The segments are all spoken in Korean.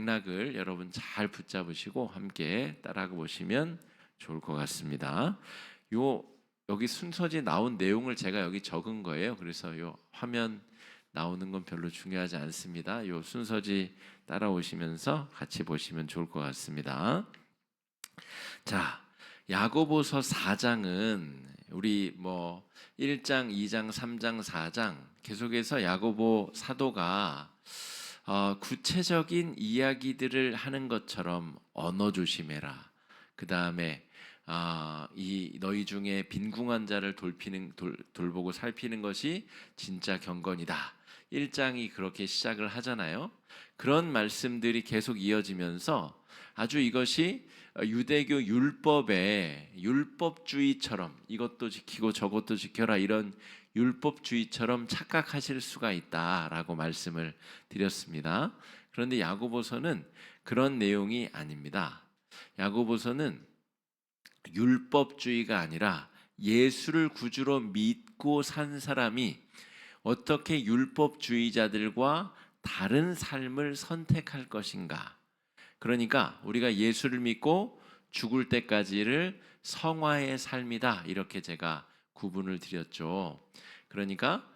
맥락을 여러분 잘 붙잡으시고 함께 따라가 보시면 좋을 것 같습니다. 여기 순서지 나온 내용을 제가 여기 적은 거예요. 그래서 요 화면 나오는 건 별로 중요하지 않습니다. 요 순서지 따라오시면서 같이 보시면 좋을 것 같습니다. 자, 야고보서 4장은 우리 1장, 2장, 3장, 4장 계속해서 야고보 사도가 구체적인 이야기들을 하는 것처럼 언어 조심해라. 그 다음에 이 너희 중에 빈궁한 자를 돌보고 살피는 것이 진짜 경건이다. 1장이 그렇게 시작을 하잖아요. 그런 말씀들이 계속 이어지면서 아주 이것이 유대교 율법의 율법주의처럼 이것도 지키고 저것도 지켜라 이런 율법주의처럼 착각하실 수가 있다라고 말씀을 드렸습니다. 그런데 야고보서는 그런 내용이 아닙니다. 야고보서는 율법주의가 아니라 예수를 구주로 믿고 산 사람이 어떻게 율법주의자들과 다른 삶을 선택할 것인가. 그러니까 우리가 예수를 믿고 죽을 때까지를 성화의 삶이다 이렇게 제가 구분을 드렸죠. 그러니까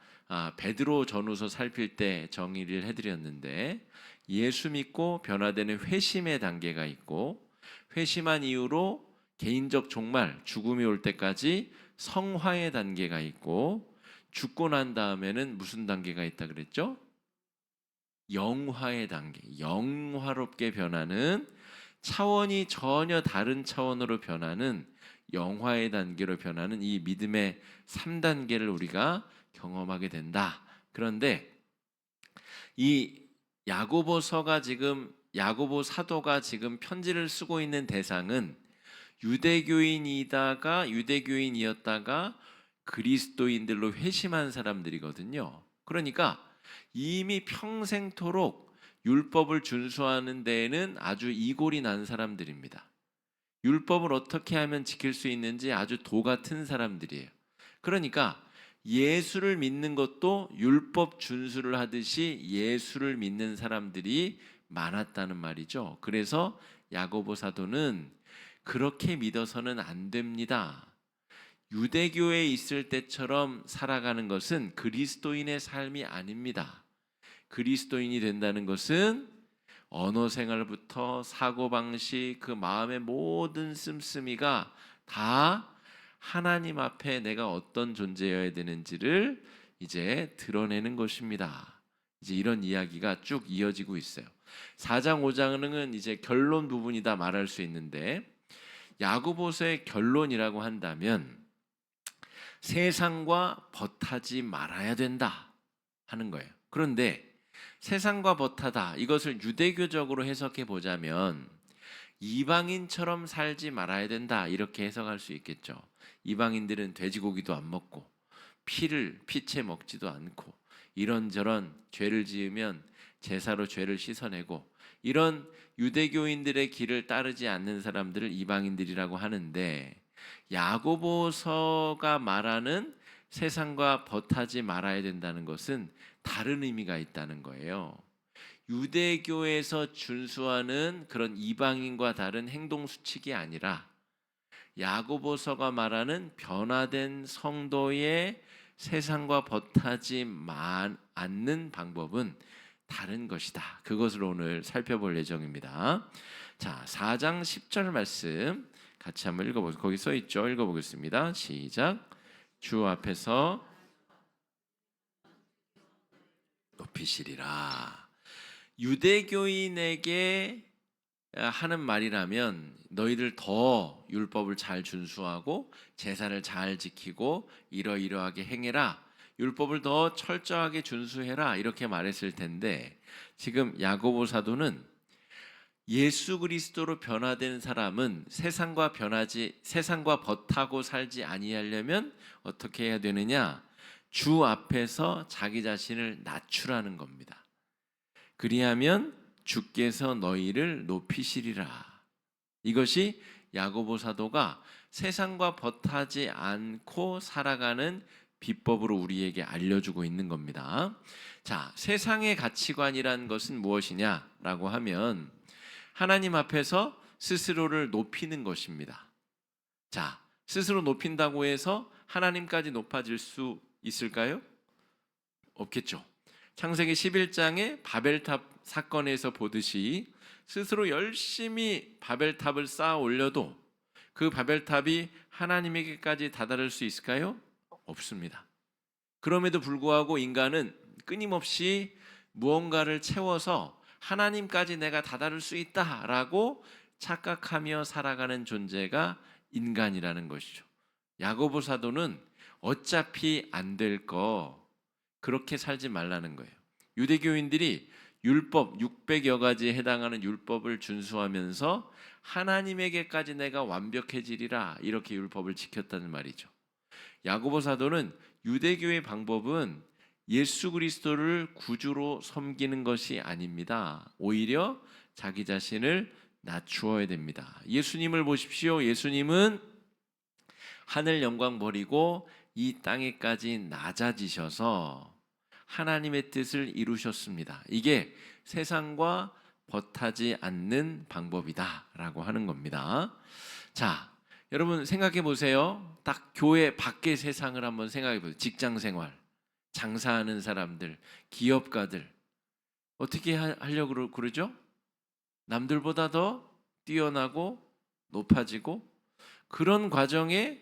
베드로 전후서 살필 때 정의를 해드렸는데 예수 믿고 변화되는 회심의 단계가 있고 회심한 이후로 개인적 종말 죽음이 올 때까지 성화의 단계가 있고 죽고 난 다음에는 무슨 단계가 있다 그랬죠? 영화의 단계, 영화롭게 변하는 차원이 전혀 다른 차원으로 변하는 영화의 단계로 변하는 이 믿음의 3단계를 우리가 경험하게 된다. 그런데 이 야고보 사도가 지금 편지를 쓰고 있는 대상은 유대교인이었다가 그리스도인들로 회심한 사람들이거든요. 그러니까 이미 평생토록 율법을 준수하는 데에는 아주 이골이 난 사람들입니다. 율법을 어떻게 하면 지킬 수 있는지 아주 도 같은 사람들이에요. 그러니까 예수를 믿는 것도 율법 준수를 하듯이 예수를 믿는 사람들이 많았다는 말이죠. 그래서 야고보 사도는 그렇게 믿어서는 안 됩니다. 유대교에 있을 때처럼 살아가는 것은 그리스도인의 삶이 아닙니다. 그리스도인이 된다는 것은 언어 생활부터 사고방식, 그 마음의 모든 씀씀이가 다 하나님 앞에 내가 어떤 존재여야 되는지를 이제 드러내는 것입니다. 이제 이런 이야기가 쭉 이어지고 있어요. 4장, 5장은 이제 결론 부분이다 말할 수 있는데 야고보서의 결론이라고 한다면 세상과 벗하지 말아야 된다 하는 거예요. 그런데 세상과 벗하다 이것을 유대교적으로 해석해 보자면 이방인처럼 살지 말아야 된다 이렇게 해석할 수 있겠죠. 이방인들은 돼지고기도 안 먹고 피채 먹지도 않고 이런저런 죄를 지으면 제사로 죄를 씻어내고 이런 유대교인들의 길을 따르지 않는 사람들을 이방인들이라고 하는데 야고보서가 말하는 세상과 벗하지 말아야 된다는 것은 다른 의미가 있다는 거예요. 유대교에서 준수하는 그런 이방인과 다른 행동 수칙이 아니라 야고보서가 말하는 변화된 성도의 세상과 벗하지 않는 방법은 다른 것이다. 그것을 오늘 살펴볼 예정입니다. 자, 4장 10절 말씀 같이 한번 읽어보세요. 거기 써 있죠. 읽어보겠습니다. 시작. 주 앞에서 높이시리라. 유대교인에게 하는 말이라면 너희들 더 율법을 잘 준수하고 제사를 잘 지키고 이러이러하게 행해라. 율법을 더 철저하게 준수해라. 이렇게 말했을 텐데 지금 야고보 사도는 예수 그리스도로 변화된 사람은 세상과 벗하고 살지 아니하려면 어떻게 해야 되느냐? 주 앞에서 자기 자신을 낮추라는 겁니다. 그리하면 주께서 너희를 높이시리라. 이것이 야고보 사도가 세상과 벗하지 않고 살아가는 비법으로 우리에게 알려주고 있는 겁니다. 자, 세상의 가치관이란 것은 무엇이냐라고 하면 하나님 앞에서 스스로를 높이는 것입니다. 자, 스스로 높인다고 해서 하나님까지 높아질 수 있을까요? 없겠죠. 창세기 11장의 바벨탑 사건에서 보듯이 스스로 열심히 바벨탑을 쌓아 올려도 그 바벨탑이 하나님에게까지 다다를 수 있을까요? 없습니다. 그럼에도 불구하고 인간은 끊임없이 무언가를 채워서 하나님까지 내가 다다를 수 있다라고 착각하며 살아가는 존재가 인간이라는 것이죠. 야고보 사도는 어차피 안 될 거 그렇게 살지 말라는 거예요. 유대교인들이 율법 600여 가지에 해당하는 율법을 준수하면서 하나님에게까지 내가 완벽해지리라 이렇게 율법을 지켰다는 말이죠. 야고보 사도는 유대교의 방법은 예수 그리스도를 구주로 섬기는 것이 아닙니다. 오히려 자기 자신을 낮추어야 됩니다. 예수님을 보십시오. 예수님은 하늘 영광 버리고 이 땅에까지 낮아지셔서 하나님의 뜻을 이루셨습니다. 이게 세상과 벗하지 않는 방법이다라고 하는 겁니다. 자, 여러분 생각해 보세요. 딱 교회 밖의 세상을 한번 생각해 보세요. 직장 생활, 장사하는 사람들, 기업가들 어떻게 하려고 그러죠? 남들보다 더 뛰어나고 높아지고 그런 과정에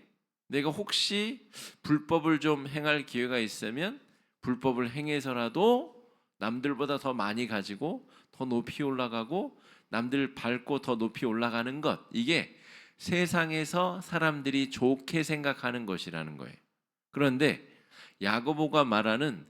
내가 혹시 불법을 좀 행할 기회가 있으면 불법을 행해서라도 남들보다 더 많이 가지고 더 높이 올라가고 남들 밟고 더 높이 올라가는 것, 이게 세상에서 사람들이 좋게 생각하는 것이라는 거예요. 그런데 야고보가 말하는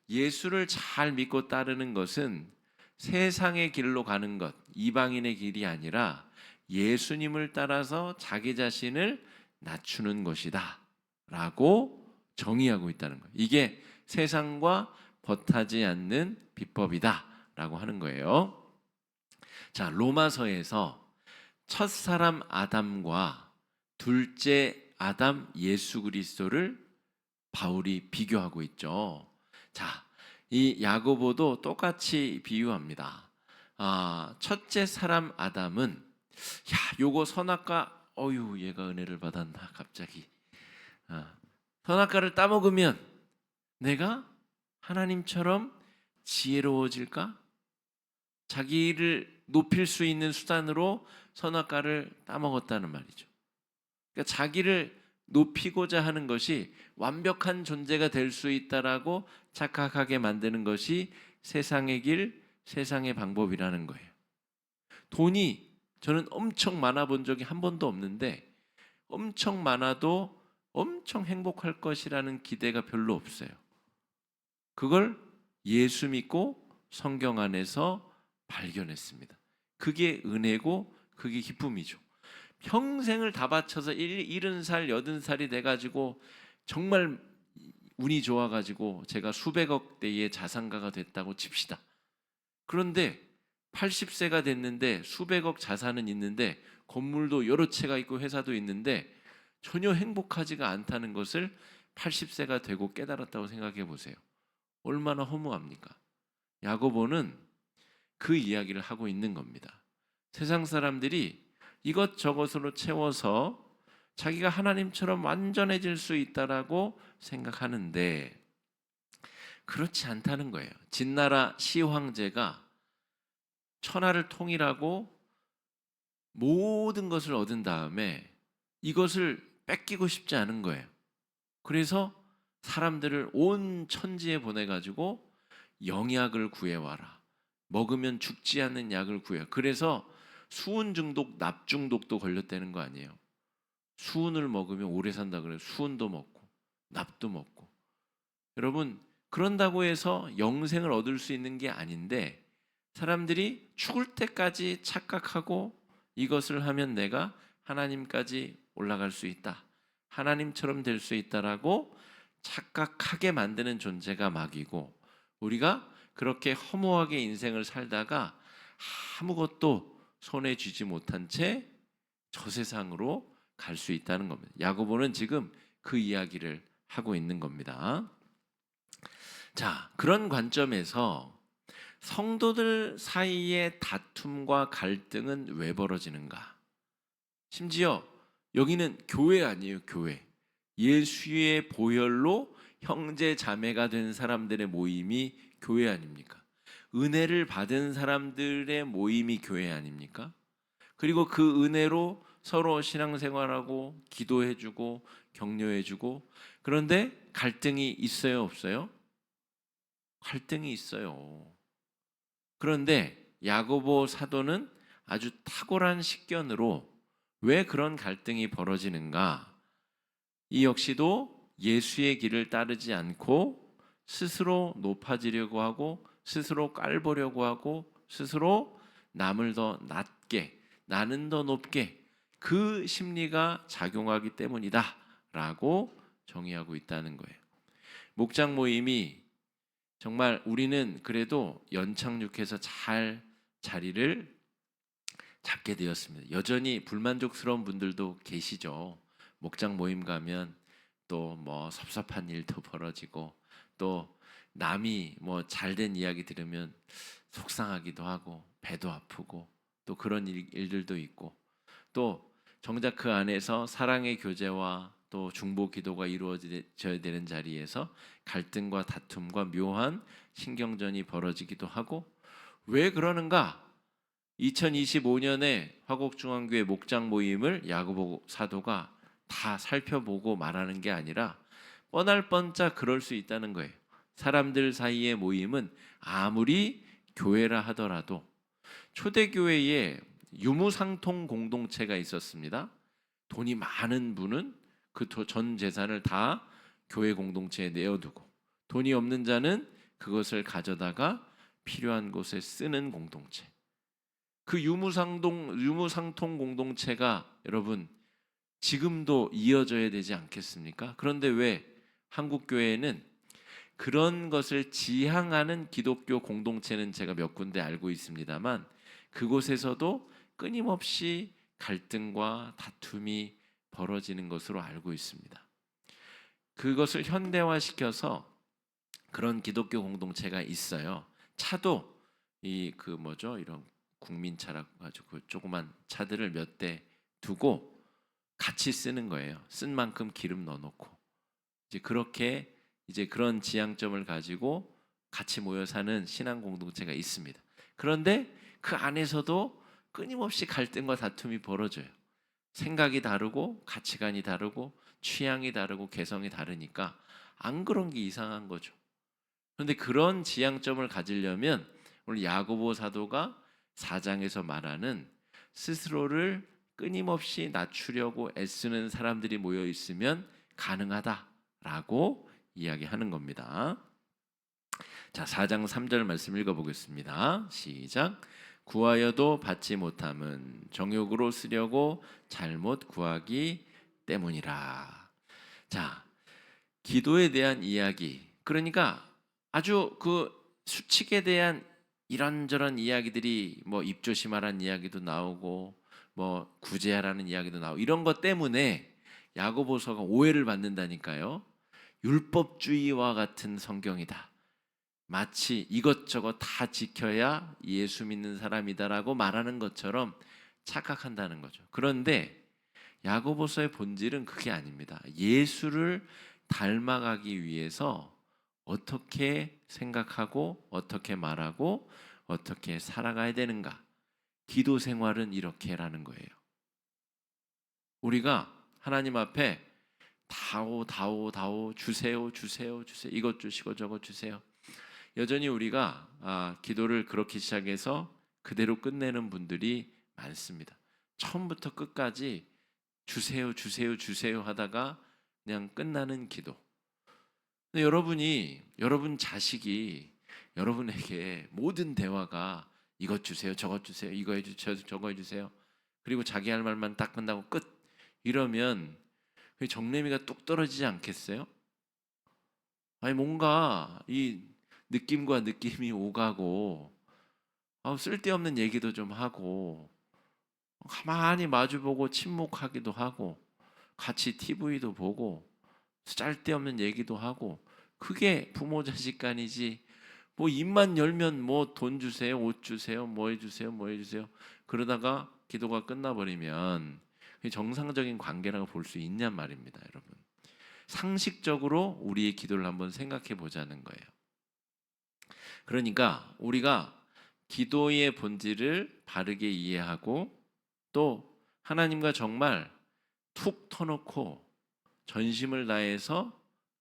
예수를 잘 믿고 따르는 것은 세상의 길로 가는 것, 이방인의 길이 아니라 예수님을 따라서 자기 자신을 낮추는 것이다 라고 정의하고 있다는 거예요. 이게 세상과 벗하지 않는 비법이다 라고 하는 거예요. 자, 로마서에서 첫사람 아담과 둘째 아담 예수 그리스도를 바울이 비교하고 있죠. 자, 이 야고보도 똑같이 비유합니다. 첫째 사람 아담은 요거 선악과 얘가 은혜를 받았나 갑자기 선악과를 따먹으면 내가 하나님처럼 지혜로워질까? 자기를 높일 수 있는 수단으로 선악과를 따먹었다는 말이죠. 그러니까 자기를 높이고자 하는 것이 완벽한 존재가 될 수 있다라고 착각하게 만드는 것이 세상의 길, 세상의 방법이라는 거예요. 돈이 저는 엄청 많아 본 적이 한 번도 없는데 엄청 많아도 엄청 행복할 것이라는 기대가 별로 없어요. 그걸 예수 믿고 성경 안에서 발견했습니다. 그게 은혜고 그게 기쁨이죠. 평생을 다 바쳐서 70살, 80살이 돼가지고 정말 운이 좋아가지고 제가 수백억 대의 자산가가 됐다고 칩시다. 그런데 80세가 됐는데 수백억 자산은 있는데 건물도 여러 채가 있고 회사도 있는데 전혀 행복하지가 않다는 것을 80세가 되고 깨달았다고 생각해 보세요. 얼마나 허무합니까? 야고보는 그 이야기를 하고 있는 겁니다. 세상 사람들이 이것저것으로 채워서 자기가 하나님처럼 완전해질 수 있다라고 생각하는데 그렇지 않다는 거예요. 진나라 시황제가 천하를 통일하고 모든 것을 얻은 다음에 이것을 뺏기고 싶지 않은 거예요. 그래서 사람들을 온 천지에 보내가지고 영약을 구해와라. 먹으면 죽지 않는 약을 구해. 그래서 수은 중독, 납 중독도 걸렸다는 거 아니에요. 수은을 먹으면 오래 산다 그래요. 수은도 먹고 납도 먹고. 여러분, 그런다고 해서 영생을 얻을 수 있는 게 아닌데 사람들이 죽을 때까지 착각하고 이것을 하면 내가 하나님까지 올라갈 수 있다. 하나님처럼 될 수 있다라고 착각하게 만드는 존재가 마귀고 우리가 그렇게 허무하게 인생을 살다가 아무것도 손에 쥐지 못한 채 저 세상으로 갈 수 있다는 겁니다. 야고보는 지금 그 이야기를 하고 있는 겁니다. 자, 그런 관점에서 성도들 사이의 다툼과 갈등은 왜 벌어지는가? 심지어 여기는 교회 아니에요, 교회. 예수의 보혈로 형제 자매가 된 사람들의 모임이 교회 아닙니까? 은혜를 받은 사람들의 모임이 교회 아닙니까? 그리고 그 은혜로 서로 신앙생활하고 기도해주고 격려해주고, 그런데 갈등이 있어요, 없어요? 갈등이 있어요. 그런데 야고보 사도는 아주 탁월한 식견으로 왜 그런 갈등이 벌어지는가? 이 역시도 예수의 길을 따르지 않고 스스로 높아지려고 하고 스스로 깔보려고 하고 스스로 남을 더 낮게, 나는 더 높게, 그 심리가 작용하기 때문이다 라고 정의하고 있다는 거예요. 목장 모임이 정말 우리는 그래도 연착륙해서 잘 자리를 잡게 되었습니다. 여전히 불만족스러운 분들도 계시죠. 목장 모임 가면 또 뭐 섭섭한 일도 벌어지고, 또 남이 뭐 잘된 이야기 들으면 속상하기도 하고 배도 아프고, 또 그런 일들도 있고, 또 정작 그 안에서 사랑의 교제와 또 중보 기도가 이루어져야 되는 자리에서 갈등과 다툼과 묘한 신경전이 벌어지기도 하고, 왜 그러는가? 2025년에 화곡중앙교회 목장 모임을 야고보 사도가 다 살펴보고 말하는 게 아니라 뻔할 뻔짜 그럴 수 있다는 거예요. 사람들 사이의 모임은 아무리 교회라 하더라도, 초대교회에 유무상통 공동체가 있었습니다. 돈이 많은 분은 그 전 재산을 다 교회 공동체에 내어두고, 돈이 없는 자는 그것을 가져다가 필요한 곳에 쓰는 공동체. 그 유무상통 공동체가 여러분 지금도 이어져야 되지 않겠습니까? 그런데 왜 한국 교회에는 그런 것을 지향하는 기독교 공동체는 제가 몇 군데 알고 있습니다만, 그곳에서도 끊임없이 갈등과 다툼이 벌어지는 것으로 알고 있습니다. 그것을 현대화시켜서 그런 기독교 공동체가 있어요. 차도 이런 국민차라고 가지고 조그만 차들을 몇 대 두고 같이 쓰는 거예요. 쓴 만큼 기름 넣어놓고 이제 그렇게 그런 지향점을 가지고 같이 모여 사는 신앙 공동체가 있습니다. 그런데 그 안에서도 끊임없이 갈등과 다툼이 벌어져요. 생각이 다르고 가치관이 다르고 취향이 다르고 개성이 다르니까 안 그런 게 이상한 거죠. 그런데 그런 지향점을 가지려면 오늘 야고보 사도가 4장에서 말하는 스스로를 끊임없이 낮추려고 애쓰는 사람들이 모여 있으면 가능하다라고 이야기하는 겁니다. 자, 4장 3절 말씀 읽어보겠습니다. 시작. 구하여도 받지 못함은 정욕으로 쓰려고 잘못 구하기 때문이라. 자, 기도에 대한 이야기. 그러니까 아주 그 수칙에 대한 이런저런 이야기들이 뭐 입조심하라는 이야기도 나오고 뭐 구제하라는 이야기도 나오고, 이런 것 때문에 야고보서가 오해를 받는다니까요. 율법주의와 같은 성경이다. 마치 이것저것 다 지켜야 예수 믿는 사람이다라고 말하는 것처럼 착각한다는 거죠. 그런데 야고보서의 본질은 그게 아닙니다. 예수를 닮아가기 위해서 어떻게 생각하고 어떻게 말하고 어떻게 살아가야 되는가. 기도 생활은 이렇게라는 거예요. 우리가 하나님 앞에 다오 주세요 이것 주시고 저것 주세요. 여전히 우리가 기도를 그렇게 시작해서 그대로 끝내는 분들이 많습니다. 처음부터 끝까지 주세요 하다가 그냥 끝나는 기도. 근데 여러분 자식이 여러분에게 모든 대화가 이것 주세요 저것 주세요 이거 해주세요 저거 해주세요, 그리고 자기 할 말만 딱 끝나고 끝, 이러면 정내미가 뚝 떨어지지 않겠어요? 아니 뭔가 이 느낌과 느낌이 오가고 쓸데없는 얘기도 좀 하고 가만히 마주보고 침묵하기도 하고 같이 TV도 보고 쓸데없는 얘기도 하고, 그게 부모 자식 간이지 뭐 입만 열면 뭐 돈 주세요, 옷 주세요, 뭐 해주세요, 뭐 해주세요. 그러다가 기도가 끝나버리면 정상적인 관계라고 볼 수 있냔 말입니다, 여러분. 상식적으로 우리의 기도를 한번 생각해 보자는 거예요. 그러니까 우리가 기도의 본질을 바르게 이해하고 또 하나님과 정말 툭 터놓고 전심을 다해서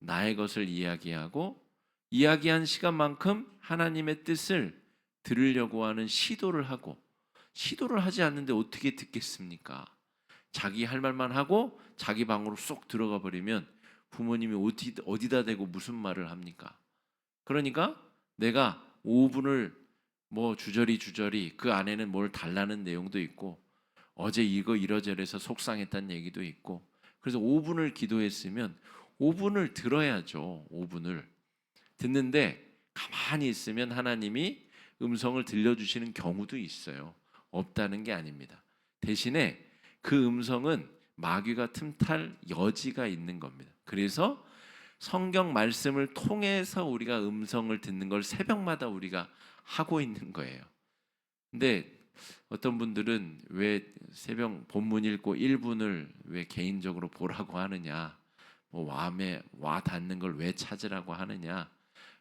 나의 것을 이야기하고 이야기한 시간만큼 하나님의 뜻을 들으려고 하는 시도를 하고, 시도를 하지 않는데 어떻게 듣겠습니까? 자기 할 말만 하고 자기 방으로 쏙 들어가 버리면 부모님이 어디다 대고 무슨 말을 합니까? 그러니까 내가 5분을 뭐 주저리 그 안에는 뭘 달라는 내용도 있고 어제 이거 이러저래서 속상했다는 얘기도 있고, 그래서 5분을 기도했으면 5분을 들어야죠. 5분을 듣는데 가만히 있으면 하나님이 음성을 들려주시는 경우도 있어요. 없다는 게 아닙니다. 대신에 그 음성은 마귀가 틈탈 여지가 있는 겁니다. 그래서 성경 말씀을 통해서 우리가 음성을 듣는 걸 새벽마다 우리가 하고 있는 거예요. 근데 어떤 분들은 왜 새벽 본문 읽고 1분을 왜 개인적으로 보라고 하느냐, 뭐 와 닿는 걸 왜 찾으라고 하느냐.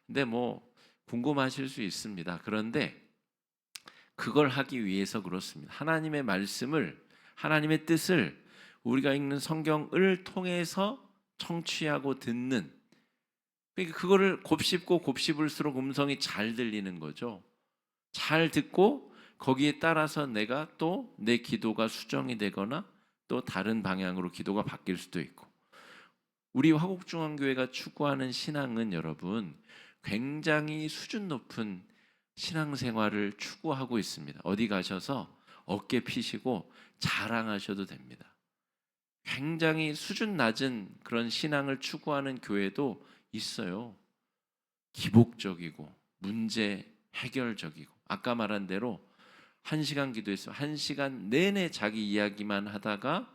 근데 뭐 궁금하실 수 있습니다. 그런데 그걸 하기 위해서 그렇습니다. 하나님의 말씀을, 하나님의 뜻을 우리가 읽는 성경을 통해서 청취하고 듣는, 그러니까 그거를 곱씹고 곱씹을수록 음성이 잘 들리는 거죠. 잘 듣고 거기에 따라서 내가 또 내 기도가 수정이 되거나 또 다른 방향으로 기도가 바뀔 수도 있고. 우리 화곡중앙교회가 추구하는 신앙은 여러분 굉장히 수준 높은 신앙생활을 추구하고 있습니다. 어디 가셔서 어깨 피시고 자랑하셔도 됩니다. 굉장히 수준 낮은 그런 신앙을 추구하는 교회도 있어요. 기복적이고 문제 해결적이고, 아까 말한 대로 1시간 기도했으면 1시간 내내 자기 이야기만 하다가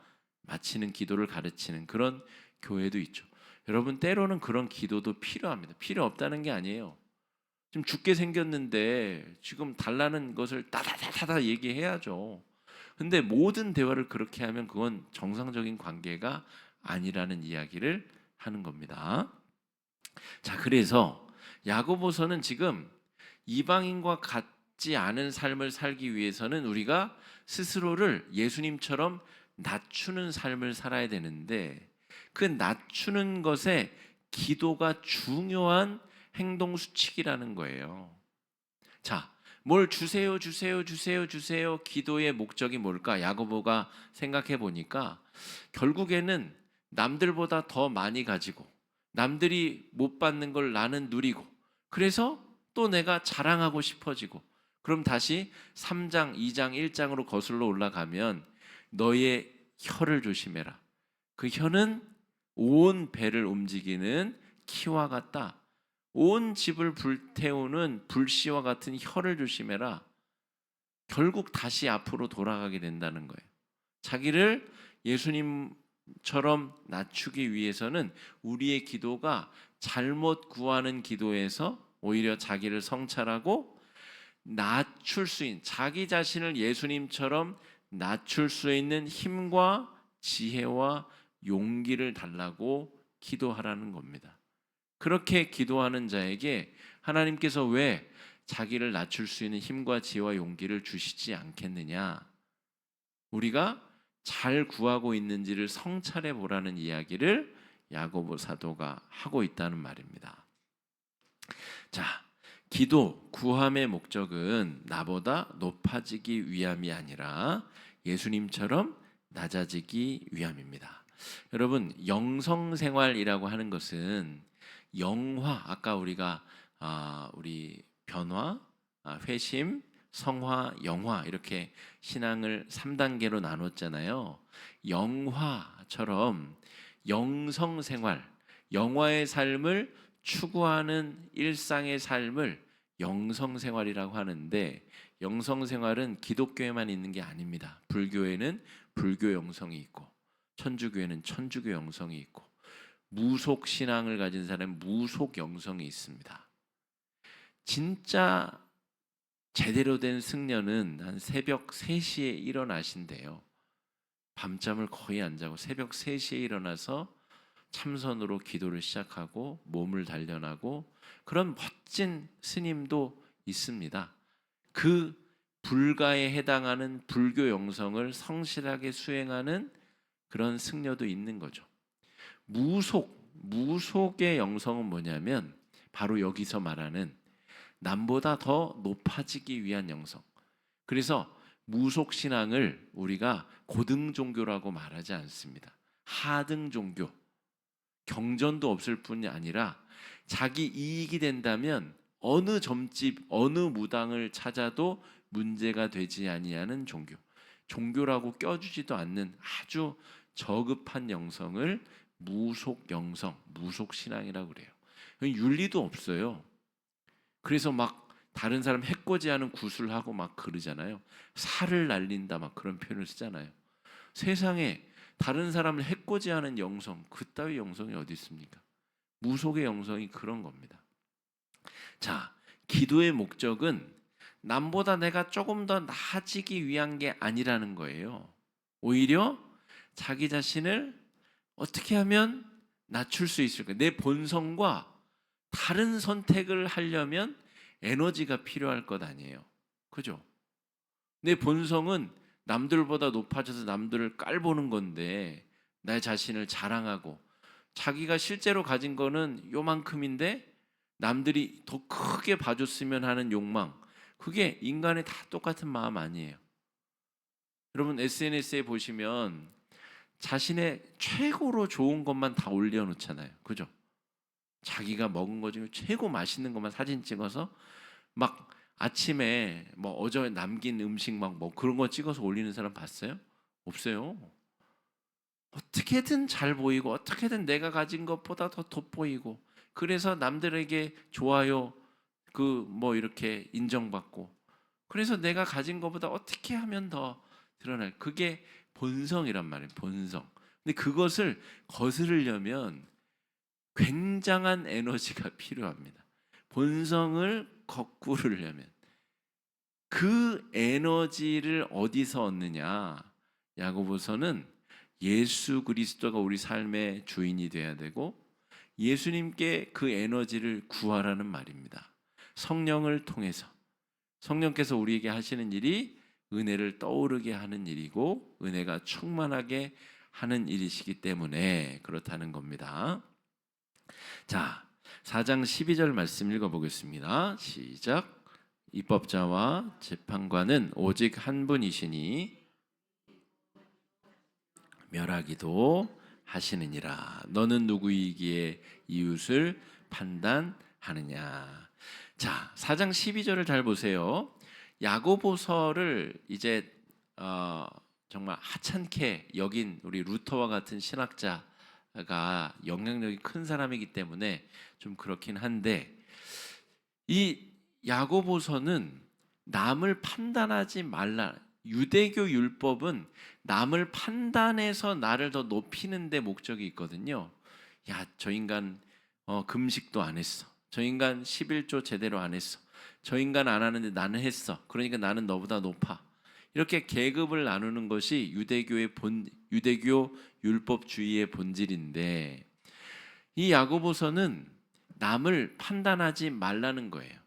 마치는 기도를 가르치는 그런 교회도 있죠. 여러분 때로는 그런 기도도 필요합니다. 필요 없다는 게 아니에요. 지금 죽게 생겼는데 지금 달라는 것을 따다다다다 얘기해야죠. 근데 모든 대화를 그렇게 하면 그건 정상적인 관계가 아니라는 이야기를 하는 겁니다. 자, 그래서 야고보서는 지금 이방인과 같지 않은 삶을 살기 위해서는 우리가 스스로를 예수님처럼 낮추는 삶을 살아야 되는데, 그 낮추는 것에 기도가 중요한 행동 수칙이라는 거예요. 자, 뭘 주세요, 주세요, 주세요, 주세요. 기도의 목적이 뭘까? 야고보가 생각해 보니까 결국에는 남들보다 더 많이 가지고 남들이 못 받는 걸 나는 누리고, 그래서 또 내가 자랑하고 싶어지고, 그럼 다시 3장, 2장, 1장으로 거슬러 올라가면 너의 혀를 조심해라. 그 혀는 온 배를 움직이는 키와 같다. 온 집을 불태우는 불씨와 같은 혀를 조심해라. 결국 다시 앞으로 돌아가게 된다는 거예요. 자기를 예수님처럼 낮추기 위해서는 우리의 기도가 잘못 구하는 기도에서 오히려 자기를 성찰하고 낮출 수 있는, 자기 자신을 예수님처럼 낮출 수 있는 힘과 지혜와 용기를 달라고 기도하라는 겁니다. 그렇게 기도하는 자에게 하나님께서 왜 자기를 낮출 수 있는 힘과 지혜와 용기를 주시지 않겠느냐? 우리가 잘 구하고 있는지를 성찰해 보라는 이야기를 야고보 사도가 하고 있다는 말입니다. 자, 기도, 구함의 목적은 나보다 높아지기 위함이 아니라 예수님처럼 낮아지기 위함입니다. 여러분, 영성생활이라고 하는 것은 영화, 아까 우리가 우리 변화, 회심, 성화, 영화 이렇게 신앙을 3단계로 나눴잖아요. 영화처럼 영성생활, 영화의 삶을 추구하는 일상의 삶을 영성생활이라고 하는데, 영성생활은 기독교에만 있는 게 아닙니다. 불교에는 불교 영성이 있고 천주교에는 천주교 영성이 있고 무속 신앙을 가진 사람은 무속 영성이 있습니다. 진짜 제대로 된 승려는 한 새벽 3시에 일어나신대요. 밤잠을 거의 안 자고 새벽 3시에 일어나서 참선으로 기도를 시작하고 몸을 단련하고 그런 멋진 스님도 있습니다. 그 불가에 해당하는 불교 영성을 성실하게 수행하는 그런 승려도 있는 거죠. 무속의 영성은 뭐냐면 바로 여기서 말하는 남보다 더 높아지기 위한 영성. 그래서 무속 신앙을 우리가 고등 종교라고 말하지 않습니다. 하등 종교. 경전도 없을 뿐이 아니라 자기 이익이 된다면 어느 점집, 어느 무당을 찾아도 문제가 되지 아니하는 종교. 종교라고 껴주지도 않는 아주 저급한 영성을 무속 영성, 무속 신앙이라고 그래요. 윤리도 없어요. 그래서 막 다른 사람 해코지하는 구슬하고 막 그러잖아요. 살을 날린다 막 그런 표현을 쓰잖아요. 세상에 다른 사람을 해코지하는 영성, 그따위 영성이 어디 있습니까? 무속의 영성이 그런 겁니다. 자, 기도의 목적은 남보다 내가 조금 더 나아지기 위한 게 아니라는 거예요. 오히려 자기 자신을 어떻게 하면 낮출 수 있을까? 내 본성과 다른 선택을 하려면 에너지가 필요할 것 아니에요. 그죠? 내 본성은 남들보다 높아져서 남들을 깔보는 건데 내 자신을 자랑하고 자기가 실제로 가진 거는 요만큼인데 남들이 더 크게 봐줬으면 하는 욕망, 그게 인간의 다 똑같은 마음 아니에요. 여러분 SNS에 보시면 자신의 최고로 좋은 것만 다 올려놓잖아요. 그죠? 자기가 먹은 것 중에 최고 맛있는 것만 사진 찍어서 막 아침에 뭐 어제 남긴 음식 막 뭐 그런 거 찍어서 올리는 사람 봤어요? 없어요. 어떻게든 잘 보이고 어떻게든 내가 가진 것보다 더 돋보이고 그래서 남들에게 좋아요 그 뭐 이렇게 인정받고 그래서 내가 가진 것보다 어떻게 하면 더 드러날 그게 본성이란 말이에요. 본성. 근데 그것을 거스르려면 굉장한 에너지가 필요합니다. 본성을 거꾸르려면 그 에너지를 어디서 얻느냐? 야고보서는 예수 그리스도가 우리 삶의 주인이 돼야 되고 예수님께 그 에너지를 구하라는 말입니다. 성령을 통해서 성령께서 우리에게 하시는 일이 은혜를 떠오르게 하는 일이고 은혜가 충만하게 하는 일이시기 때문에 그렇다는 겁니다. 자, 4장 12절 말씀 읽어보겠습니다. 시작. 입법자와 재판관은 오직 한 분이시니 멸하기도 하시느니라. 너는 누구이기에 이웃을 판단하느냐. 자, 4장 12절을 잘 보세요. 야고보서를 이제 정말 하찮게 여긴 우리 루터와 같은 신학자가 영향력이 큰 사람이기 때문에 좀 그렇긴 한데 이 야고보서는 남을 판단하지 말라. 유대교 율법은 남을 판단해서 나를 더 높이는 데 목적이 있거든요. 야, 저 인간 금식도 안 했어. 저 인간 11조 제대로 안 했어. 저 인간 안 하는데 나는 했어. 그러니까 나는 너보다 높아. 이렇게 계급을 나누는 것이 유대교 율법주의의 본질인데 이 야고보서는 남을 판단하지 말라는 거예요.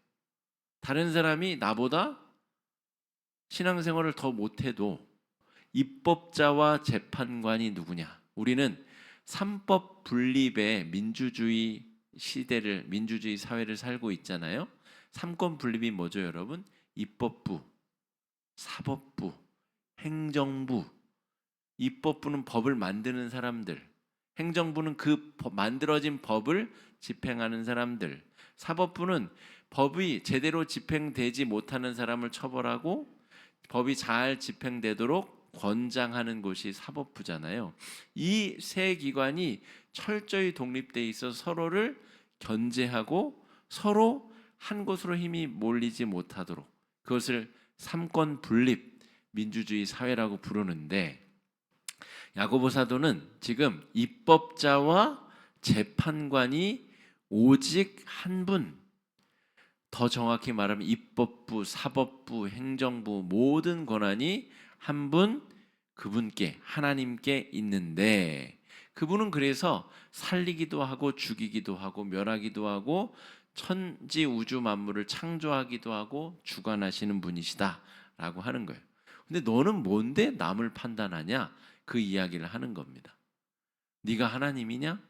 다른 사람이 나보다 신앙생활을 더 못해도 입법자와 재판관이 누구냐? 우리는 삼법 분립의 민주주의 시대를 민주주의 사회를 살고 있잖아요. 삼권 분립이 뭐죠, 여러분? 입법부, 사법부, 행정부. 입법부는 법을 만드는 사람들, 행정부는 그 만들어진 법을 집행하는 사람들, 사법부는 법이 제대로 집행되지 못하는 사람을 처벌하고 법이 잘 집행되도록 권장하는 곳이 사법부잖아요. 이 세 기관이 철저히 독립돼 있어 서로를 견제하고 서로 한 곳으로 힘이 몰리지 못하도록 그것을 삼권 분립 민주주의 사회라고 부르는데 야고보 사도는 지금 입법자와 재판관이 오직 한 분, 더 정확히 말하면 입법부, 사법부, 행정부 모든 권한이 한 분, 그분께, 하나님께 있는데, 그분은 그래서 살리기도 하고 죽이기도 하고 멸하기도 하고 천지 우주 만물을 창조하기도 하고 주관하시는 분이시다라고 하는 거예요. 근데 너는 뭔데 남을 판단하냐? 그 이야기를 하는 겁니다. 네가 하나님이냐?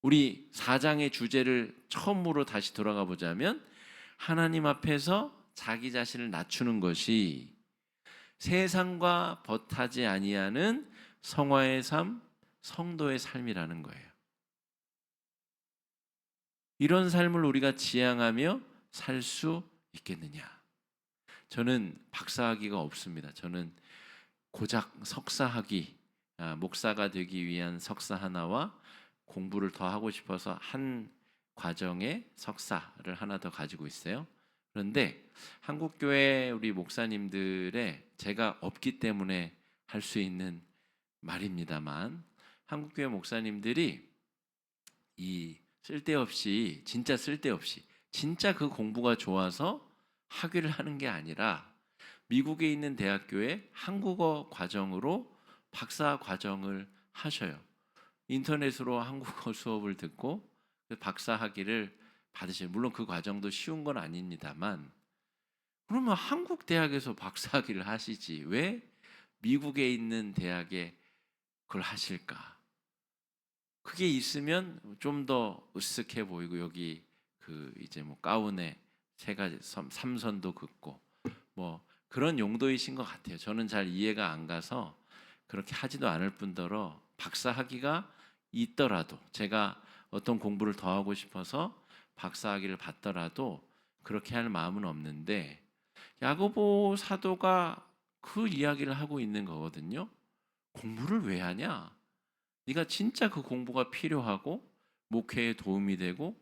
우리 4장의 주제를 처음으로 다시 돌아가 보자면, 하나님 앞에서 자기 자신을 낮추는 것이 세상과 벗하지 아니하는 성화의 삶, 성도의 삶이라는 거예요. 이런 삶을 우리가 지향하며 살 수 있겠느냐? 저는 박사학위가 없습니다. 저는 고작 석사학위, 목사가 되기 위한 석사 하나와 공부를 더 하고 싶어서 한 과정에 석사를 하나 더 가지고 있어요. 그런데 한국교회 우리 목사님들의, 제가 없기 때문에 할 수 있는 말입니다만, 한국교회 목사님들이 이 쓸데없이, 진짜 그 공부가 좋아서 학위를 하는 게 아니라 미국에 있는 대학교에 한국어 과정으로 박사 과정을 하셔요. 인터넷으로 한국어 수업을 듣고 박사 학위를 받으셔요. 물론 그 과정도 쉬운 건 아닙니다만, 그러면 한국 대학에서 박사 학위를 하시지 왜 미국에 있는 대학에 그걸 하실까? 그게 있으면 좀 더 으쓱해 보이고, 여기 그 이제 뭐 가운에 세 가지 삼선도 긋고 뭐 그런 용도이신 것 같아요. 저는 잘 이해가 안 가서 그렇게 하지도 않을 뿐더러, 박사 학위가 있더라도, 제가 어떤 공부를 더 하고 싶어서 박사 학위를 받더라도 그렇게 할 마음은 없는데, 야고보 사도가 그 이야기를 하고 있는 거거든요. 공부를 왜 하냐? 네가 진짜 그 공부가 필요하고 목회에 도움이 되고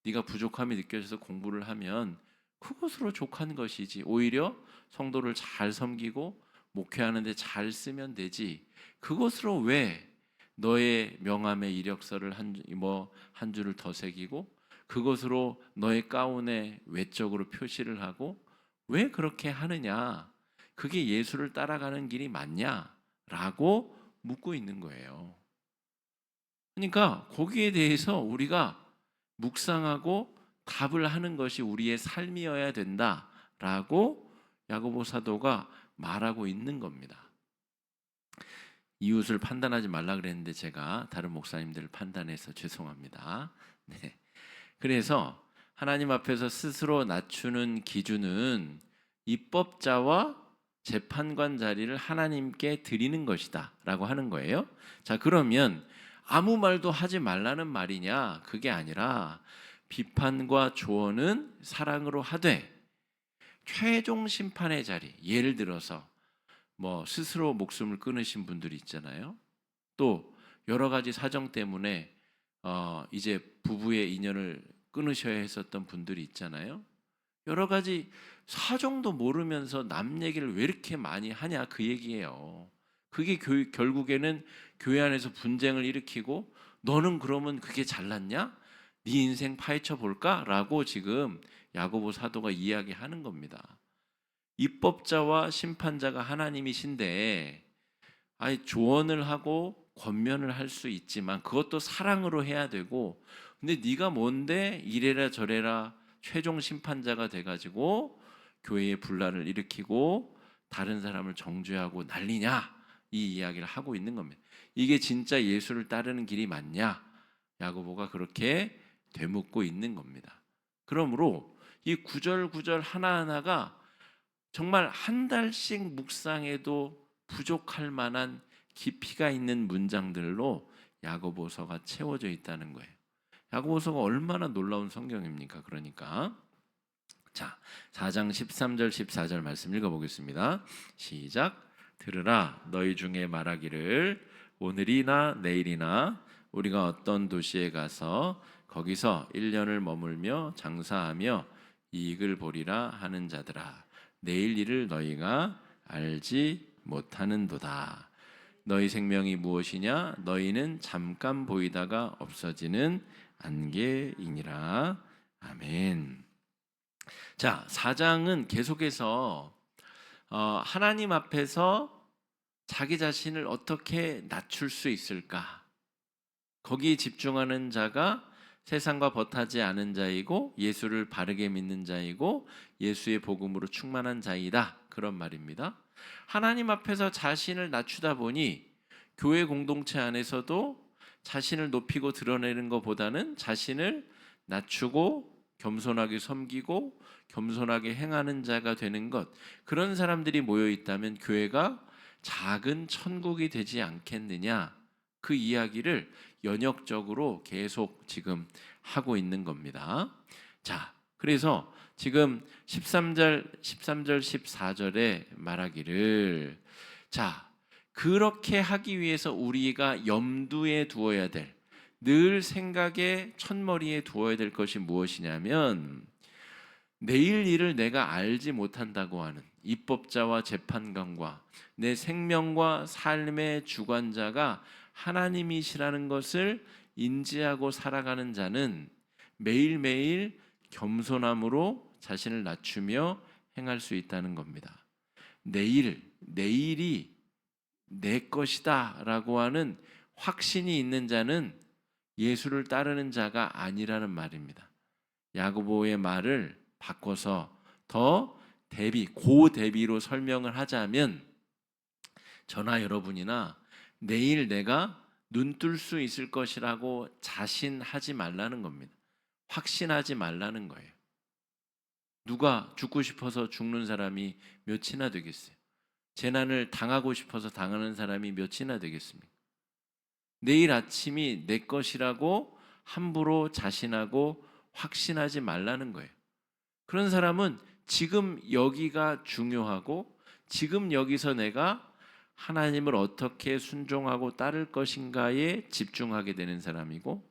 네가 부족함이 느껴져서 공부를 하면 그것으로 족한 것이지, 오히려 성도를 잘 섬기고 목회하는 데 잘 쓰면 되지, 그것으로 왜 너의 명함의 이력서를 한 줄을 더 새기고 그것으로 너의 가운에 외적으로 표시를 하고 왜 그렇게 하느냐? 그게 예수를 따라가는 길이 맞냐? 라고 묻고 있는 거예요. 그러니까 거기에 대해서 우리가 묵상하고 답을 하는 것이 우리의 삶이어야 된다라고 야고보 사도가 말하고 있는 겁니다. 이웃을 판단하지 말라 그랬는데 제가 다른 목사님들을 판단해서 죄송합니다. 네. 그래서 하나님 앞에서 스스로 낮추는 기준은 입법자와 재판관 자리를 하나님께 드리는 것이다 라고 하는 거예요. 자, 그러면 아무 말도 하지 말라는 말이냐? 그게 아니라 비판과 조언은 사랑으로 하되, 최종 심판의 자리, 예를 들어서 뭐 스스로 목숨을 끊으신 분들이 있잖아요. 또 여러 가지 사정 때문에 이제 부부의 인연을 끊으셔야 했었던 분들이 있잖아요. 여러 가지 사정도 모르면서 남 얘기를 왜 이렇게 많이 하냐, 그 얘기예요. 그게 결국에는 교회 안에서 분쟁을 일으키고, 너는 그러면 그게 잘났냐? 네 인생 파헤쳐 볼까? 라고 지금 야고보 사도가 이야기하는 겁니다. 입법자와 심판자가 하나님이신데, 조언을 하고 권면을 할 수 있지만 그것도 사랑으로 해야 되고, 근데 네가 뭔데 이래라 저래라 최종 심판자가 돼가지고 교회의 분란을 일으키고 다른 사람을 정죄하고 난리냐, 이 이야기를 하고 있는 겁니다. 이게 진짜 예수를 따르는 길이 맞냐? 야고보가 그렇게 되묻고 있는 겁니다. 그러므로 이 구절 하나하나가 정말 한 달씩 묵상해도 부족할 만한 깊이가 있는 문장들로 야고보서가 채워져 있다는 거예요. 야고보서가 얼마나 놀라운 성경입니까? 그러니까 자, 4장 13절 14절 말씀 읽어보겠습니다. 시작. 들으라, 너희 중에 말하기를 오늘이나 내일이나 우리가 어떤 도시에 가서 거기서 1년을 머물며 장사하며 이익을 보리라 하는 자들아, 내일 일을 너희가 알지 못하는도다. 너희 생명이 무엇이냐? 너희는 잠깐 보이다가 없어지는 안개이니라. 아멘. 자, 4장은 계속해서 하나님 앞에서 자기 자신을 어떻게 낮출 수 있을까? 거기에 집중하는 자가 세상과 벗하지 않은 자이고 예수를 바르게 믿는 자이고 예수의 복음으로 충만한 자이다. 그런 말입니다. 하나님 앞에서 자신을 낮추다 보니 교회 공동체 안에서도 자신을 높이고 드러내는 것보다는 자신을 낮추고 겸손하게 섬기고 겸손하게 행하는 자가 되는 것, 그런 사람들이 모여 있다면 교회가 작은 천국이 되지 않겠느냐, 그 이야기를 연역적으로 계속 지금 하고 있는 겁니다. 자, 그래서 지금 13절, 14절에 말하기를, 자, 그렇게 하기 위해서 우리가 염두에 두어야 될, 늘 생각에 첫머리에 두어야 될 것이 무엇이냐면, 내일 일을 내가 알지 못한다고 하는 입법자와 재판관과 내 생명과 삶의 주관자가 하나님이시라는 것을 인지하고 살아가는 자는 매일매일 겸손함으로 자신을 낮추며 행할 수 있다는 겁니다. 내일이 내 것이다 라고 하는 확신이 있는 자는 예수를 따르는 자가 아니라는 말입니다. 야고보의 말을 바꿔서 더 고대비로 설명을 하자면, 저나 여러분이나 내일 내가 눈 뜰 수 있을 것이라고 자신하지 말라는 겁니다. 확신하지 말라는 거예요. 누가 죽고 싶어서 죽는 사람이 몇이나 되겠어요? 재난을 당하고 싶어서 당하는 사람이 몇이나 되겠습니까? 내일 아침이 내 것이라고 함부로 자신하고 확신하지 말라는 거예요. 그런 사람은 지금 여기가 중요하고 지금 여기서 내가 하나님을 어떻게 순종하고 따를 것인가에 집중하게 되는 사람이고,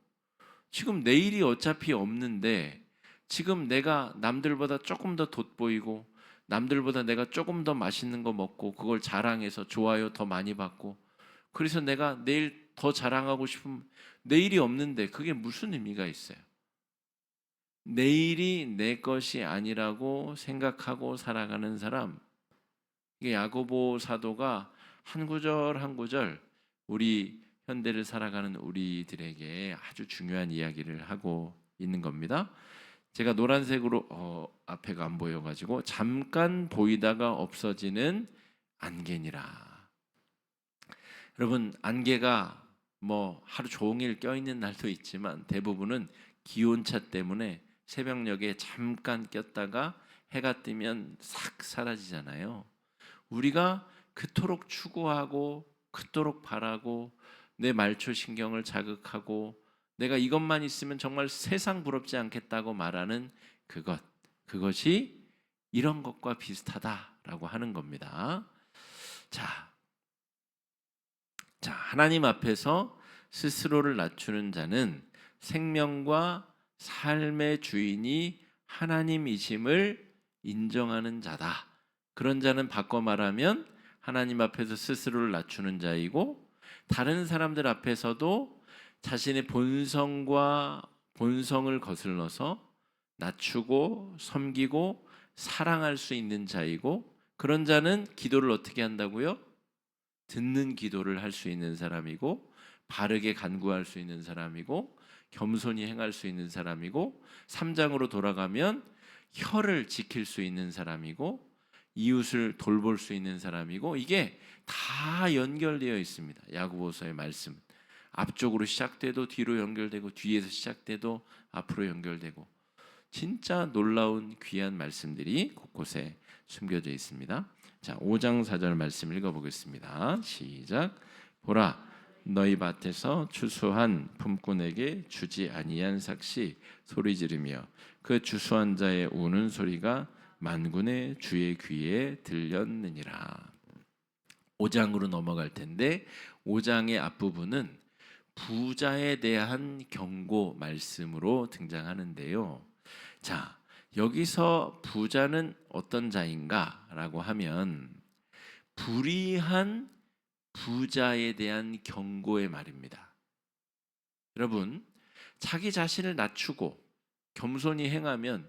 지금 내일이 어차피 없는데 지금 내가 남들보다 조금 더 돋보이고 남들보다 내가 조금 더 맛있는 거 먹고 그걸 자랑해서 좋아요 더 많이 받고, 그래서 내가 내일 더 자랑하고 싶으면 내일이 없는데 그게 무슨 의미가 있어요? 내일이 내 것이 아니라고 생각하고 살아가는 사람, 이게 야고보 사도가 한 구절 한 구절 우리 현대를 살아가는 우리들에게 아주 중요한 이야기를 하고 있는 겁니다. 제가 노란색으로 앞에가 안 보여가지고, 잠깐 보이다가 없어지는 안개니라. 여러분, 안개가 뭐 하루 종일 껴있는 날도 있지만 대부분은 기온차 때문에 새벽녘에 잠깐 꼈다가 해가 뜨면 싹 사라지잖아요. 우리가 그토록 추구하고 그토록 바라고 내 말초신경을 자극하고 내가 이것만 있으면 정말 세상 부럽지 않겠다고 말하는 그것이 이런 것과 비슷하다라고 하는 겁니다. 자, 하나님 앞에서 스스로를 낮추는 자는 생명과 삶의 주인이 하나님이심을 인정하는 자다. 그런 자는 바꿔 말하면 하나님 앞에서 스스로를 낮추는 자이고, 다른 사람들 앞에서도 자신의 본성을 거슬러서 낮추고 섬기고 사랑할 수 있는 자이고, 그런 자는 기도를 어떻게 한다고요? 듣는 기도를 할 수 있는 사람이고, 바르게 간구할 수 있는 사람이고, 겸손히 행할 수 있는 사람이고, 3장으로 돌아가면 혀를 지킬 수 있는 사람이고, 이웃을 돌볼 수 있는 사람이고, 이게 다 연결되어 있습니다. 야고보서의 말씀, 앞쪽으로 시작돼도 뒤로 연결되고 뒤에서 시작돼도 앞으로 연결되고, 진짜 놀라운 귀한 말씀들이 곳곳에 숨겨져 있습니다. 자, 5장 4절 말씀 읽어보겠습니다. 시작. 보라, 너희 밭에서 추수한 품꾼에게 주지 아니한 삭시 소리 지르며 그 추수한 자의 우는 소리가 만군의 주의 귀에 들렸느니라. 5장으로 넘어갈 텐데, 5장의 앞부분은 부자에 대한 경고 말씀으로 등장하는데요. 자, 여기서 부자는 어떤 자인가라고 하면 불의한 부자에 대한 경고의 말입니다. 여러분, 자기 자신을 낮추고 겸손히 행하면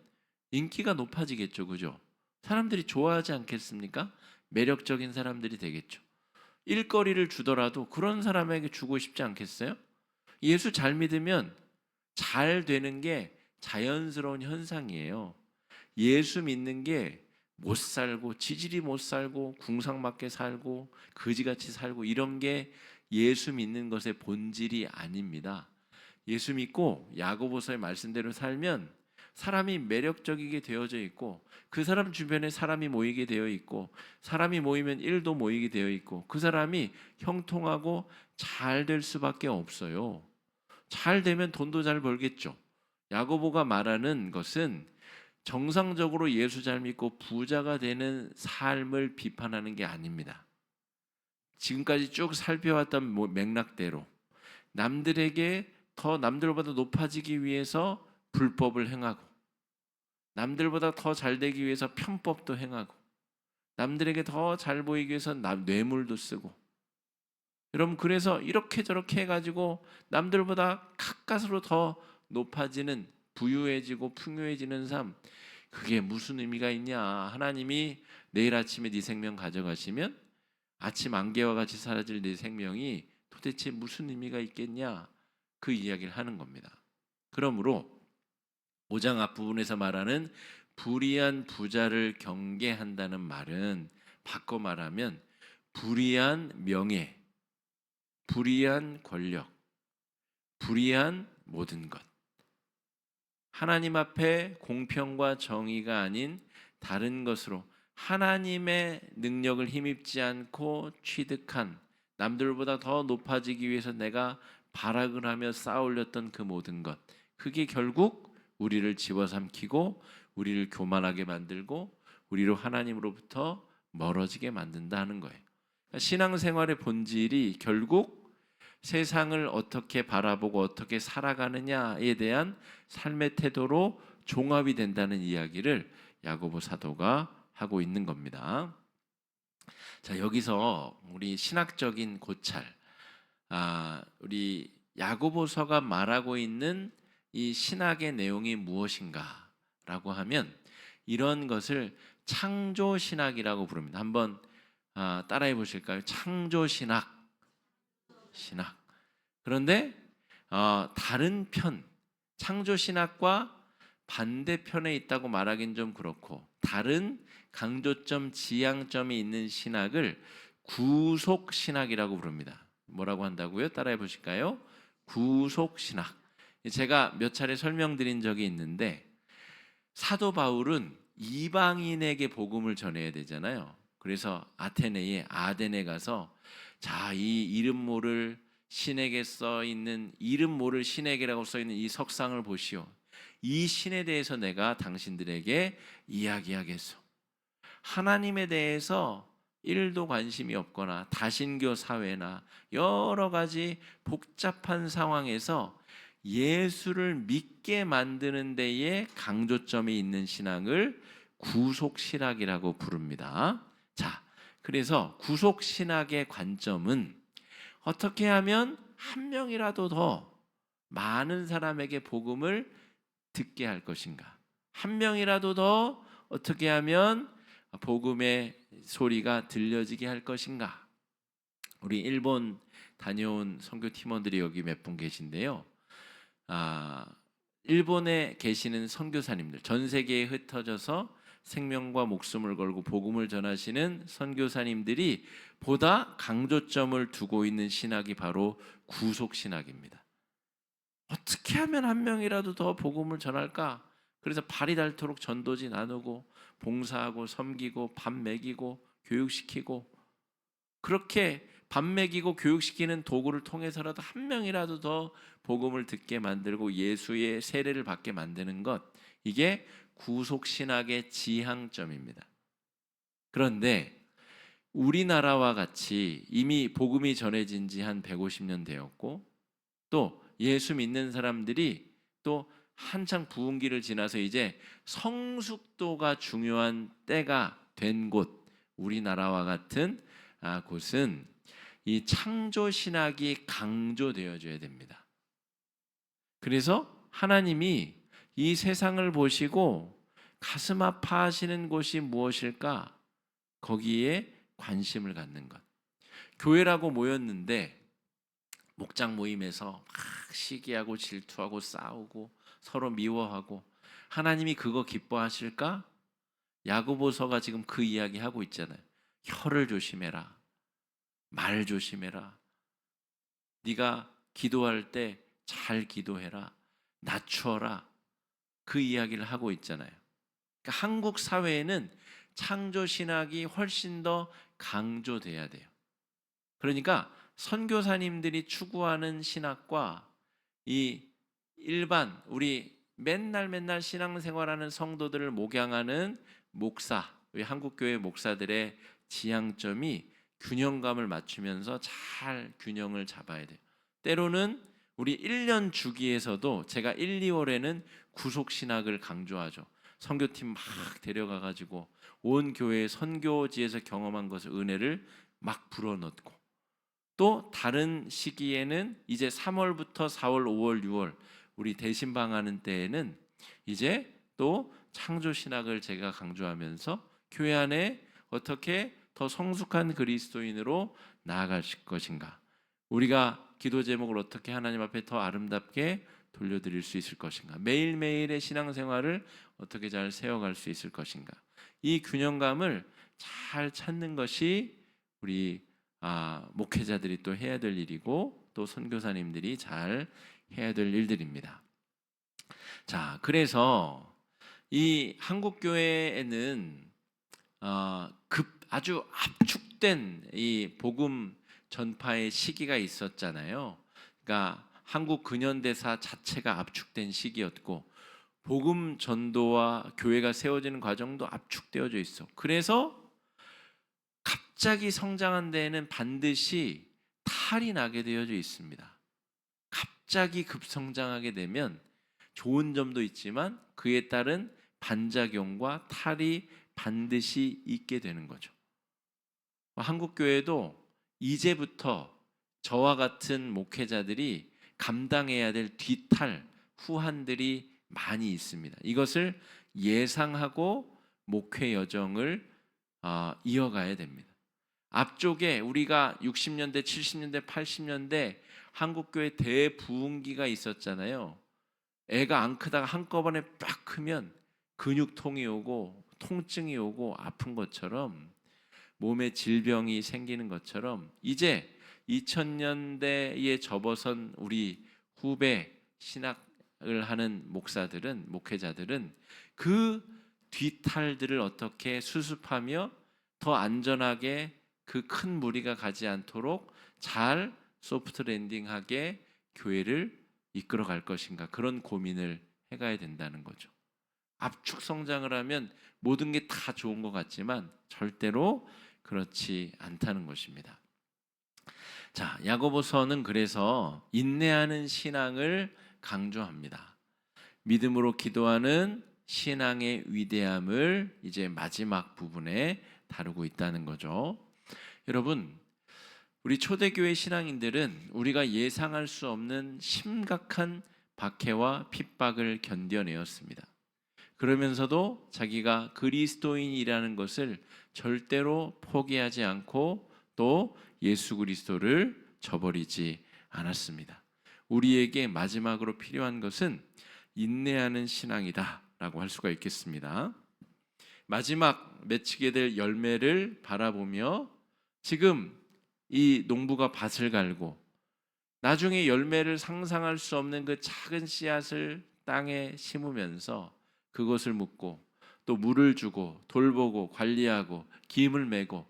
인기가 높아지겠죠. 그죠? 사람들이 좋아하지 않겠습니까? 매력적인 사람들이 되겠죠. 일거리를 주더라도 그런 사람에게 주고 싶지 않겠어요? 예수 잘 믿으면 잘 되는 게 자연스러운 현상이에요. 예수 믿는 게 못 살고 지질이 못 살고 궁상맞게 살고 거지같이 살고 이런 게 예수 믿는 것의 본질이 아닙니다. 예수 믿고 야고보서의 말씀대로 살면 사람이 매력적이게 되어져 있고 그 사람 주변에 사람이 모이게 되어 있고 사람이 모이면 일도 모이게 되어 있고 그 사람이 형통하고 잘 될 수밖에 없어요. 잘 되면 돈도 잘 벌겠죠. 야고보가 말하는 것은 정상적으로 예수 잘 믿고 부자가 되는 삶을 비판하는 게 아닙니다. 지금까지 쭉 살펴왔던 맥락대로 남들에게 더 남들보다 높아지기 위해서 불법을 행하고 남들보다 더 잘 되기 위해서 편법도 행하고 남들에게 더 잘 보이기 위해서 뇌물도 쓰고 여러분 그래서 이렇게 저렇게 해가지고 남들보다 가까스로 더 높아지는 부유해지고 풍요해지는 삶 그게 무슨 의미가 있냐. 하나님이 내일 아침에 네 생명 가져가시면 아침 안개와 같이 사라질 네 생명이 도대체 무슨 의미가 있겠냐. 그 이야기를 하는 겁니다. 그러므로 5장 앞부분에서 말하는 불의한 부자를 경계한다는 말은 바꿔 말하면 불의한 명예, 불의한 권력, 불의한 모든 것. 하나님 앞에 공평과 정의가 아닌 다른 것으로 하나님의 능력을 힘입지 않고 취득한 남들보다 더 높아지기 위해서 내가 발악을 하며 쌓아올렸던 그 모든 것. 그게 결국 우리를 집어삼키고 우리를 교만하게 만들고 우리로 하나님으로부터 멀어지게 만든다 하는 거예요. 그러니까 신앙생활의 본질이 결국 세상을 어떻게 바라보고 어떻게 살아가느냐에 대한 삶의 태도로 종합이 된다는 이야기를 야고보 사도가 하고 있는 겁니다. 자, 여기서 우리 신학적인 고찰, 우리 야고보서가 말하고 있는 이 신학의 내용이 무엇인가라고 하면 이런 것을 창조 신학이라고 부릅니다. 한번 따라해 보실까요? 창조 신학. 그런데 다른 편, 창조 신학과 반대편에 있다고 말하긴 좀 그렇고 다른 강조점, 지향점이 있는 신학을 구속 신학이라고 부릅니다. 뭐라고 한다고요? 따라해 보실까요? 구속 신학. 제가 몇 차례 설명드린 적이 있는데 사도 바울은 이방인에게 복음을 전해야 되잖아요. 그래서 아데네 가서 자, 이 이름 모를 신에게 써 있는 이름 모를 신에게라고 써 있는 이 석상을 보시오. 이 신에 대해서 내가 당신들에게 이야기하겠소. 하나님에 대해서 1도 관심이 없거나 다신교 사회나 여러 가지 복잡한 상황에서 예수를 믿게 만드는 데에 강조점이 있는 신앙을 구속신학이라고 부릅니다. 자, 그래서 구속신학의 관점은 어떻게 하면 한 명이라도 더 많은 사람에게 복음을 듣게 할 것인가? 한 명이라도 더 어떻게 하면 복음의 소리가 들려지게 할 것인가? 우리 일본 다녀온 선교 팀원들이 여기 몇 분 계신데요. 일본에 계시는 선교사님들, 전 세계에 흩어져서 생명과 목숨을 걸고 복음을 전하시는 선교사님들이 보다 강조점을 두고 있는 신학이 바로 구속신학입니다. 어떻게 하면 한 명이라도 더 복음을 전할까? 그래서 발이 닳도록 전도지 나누고 봉사하고 섬기고 밥 먹이고 교육시키고 그렇게 밥 먹이고 교육시키는 도구를 통해서라도 한 명이라도 더 복음을 듣게 만들고 예수의 세례를 받게 만드는 것, 이게 구속신학의 지향점입니다. 그런데 우리나라와 같이 이미 복음이 전해진 지 한 150년 되었고 또 예수 믿는 사람들이 또 한창 부흥기를 지나서 이제 성숙도가 중요한 때가 된 곳, 우리나라와 같은 곳은 이 창조신학이 강조되어져야 됩니다. 그래서 하나님이 이 세상을 보시고 가슴 아파하시는 곳이 무엇일까? 거기에 관심을 갖는 것. 교회라고 모였는데 목장 모임에서 막 시기하고 질투하고 싸우고 서로 미워하고 하나님이 그거 기뻐하실까? 야고보서가 지금 그 이야기 하고 있잖아요. 혀를 조심해라. 말 조심해라. 네가 기도할 때 잘 기도해라. 낮추어라. 그 이야기를 하고 있잖아요. 그러니까 한국 사회에는 창조 신학이 훨씬 더 강조돼야 돼요. 그러니까 선교사님들이 추구하는 신학과 이 일반 우리 맨날 신앙생활하는 성도들을 목양하는 목사, 우리 한국교회 목사들의 지향점이 균형감을 맞추면서 잘 균형을 잡아야 돼요. 때로는 우리 1년 주기에서도 제가 1, 2월에는 구속신학을 강조하죠. 선교팀 막 데려가가지고 온 교회의 선교지에서 경험한 것을 은혜를 막 불어넣고, 또 다른 시기에는 이제 3월부터 4월, 5월, 6월 우리 대신방하는 때에는 이제 또 창조신학을 제가 강조하면서 교회 안에 어떻게 더 성숙한 그리스도인으로 나아갈 것인가, 우리가 기도 제목을 어떻게 하나님 앞에 더 아름답게 돌려드릴 수 있을 것인가, 매일매일의 신앙생활을 어떻게 잘 세워갈 수 있을 것인가, 이 균형감을 잘 찾는 것이 우리 목회자들이 또 해야 될 일이고 또 선교사님들이 잘 해야 될 일들입니다. 자, 그래서 이 한국 교회에는 아주 압축된 이 복음 전파의 시기가 있었잖아요. 그러니까 한국 근현대사 자체가 압축된 시기였고 복음 전도와 교회가 세워지는 과정도 압축되어져 있어. 그래서 갑자기 성장한 데에는 반드시 탈이 나게 되어져 있습니다. 갑자기 급성장하게 되면 좋은 점도 있지만 그에 따른 반작용과 탈이 반드시 있게 되는 거죠. 한국 교회도 이제부터 저와 같은 목회자들이 감당해야 될 뒤탈, 후한들이 많이 있습니다. 이것을 예상하고 목회 여정을 이어가야 됩니다. 앞쪽에 우리가 60년대, 70년대, 80년대 한국교회 대부흥기가 있었잖아요. 애가 안 크다가 한꺼번에 빡 크면 근육통이 오고 통증이 오고 아픈 것처럼, 몸에 질병이 생기는 것처럼, 이제 2000년대에 접어선 우리 후배 신학을 하는 목사들은, 목회자들은 그 뒤탈들을 어떻게 수습하며 더 안전하게 그 큰 무리가 가지 않도록 잘 소프트 랜딩하게 교회를 이끌어 갈 것인가, 그런 고민을 해가야 된다는 거죠. 압축 성장을 하면 모든 게 다 좋은 것 같지만 절대로 그렇지 않다는 것입니다. 자, 야고보서는 그래서 인내하는 신앙을 강조합니다. 믿음으로 기도하는 신앙의 위대함을 이제 마지막 부분에 다루고 있다는 거죠. 여러분, 우리 초대교회 신앙인들은 우리가 예상할 수 없는 심각한 박해와 핍박을 견뎌내었습니다. 그러면서도 자기가 그리스도인이라는 것을 절대로 포기하지 않고 또 예수 그리스도를 저버리지 않았습니다. 우리에게 마지막으로 필요한 것은 인내하는 신앙이다라고 할 수가 있겠습니다. 마지막 맺히게 될 열매를 바라보며 지금 이 농부가 밭을 갈고 나중에 열매를 상상할 수 없는 그 작은 씨앗을 땅에 심으면서 그것을 묻고 또 물을 주고 돌보고 관리하고 김을 메고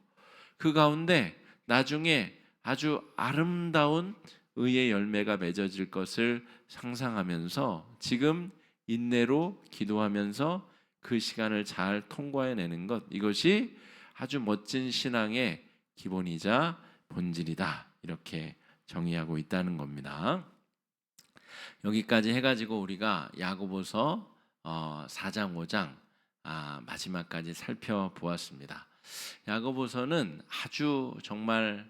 그 가운데 나중에 아주 아름다운 의의 열매가 맺어질 것을 상상하면서 지금 인내로 기도하면서 그 시간을 잘 통과해내는 것, 이것이 아주 멋진 신앙의 기본이자 본질이다, 이렇게 정의하고 있다는 겁니다. 여기까지 해가지고 우리가 야고보서 4장 5장 마지막까지 살펴보았습니다. 야고보서는 아주 정말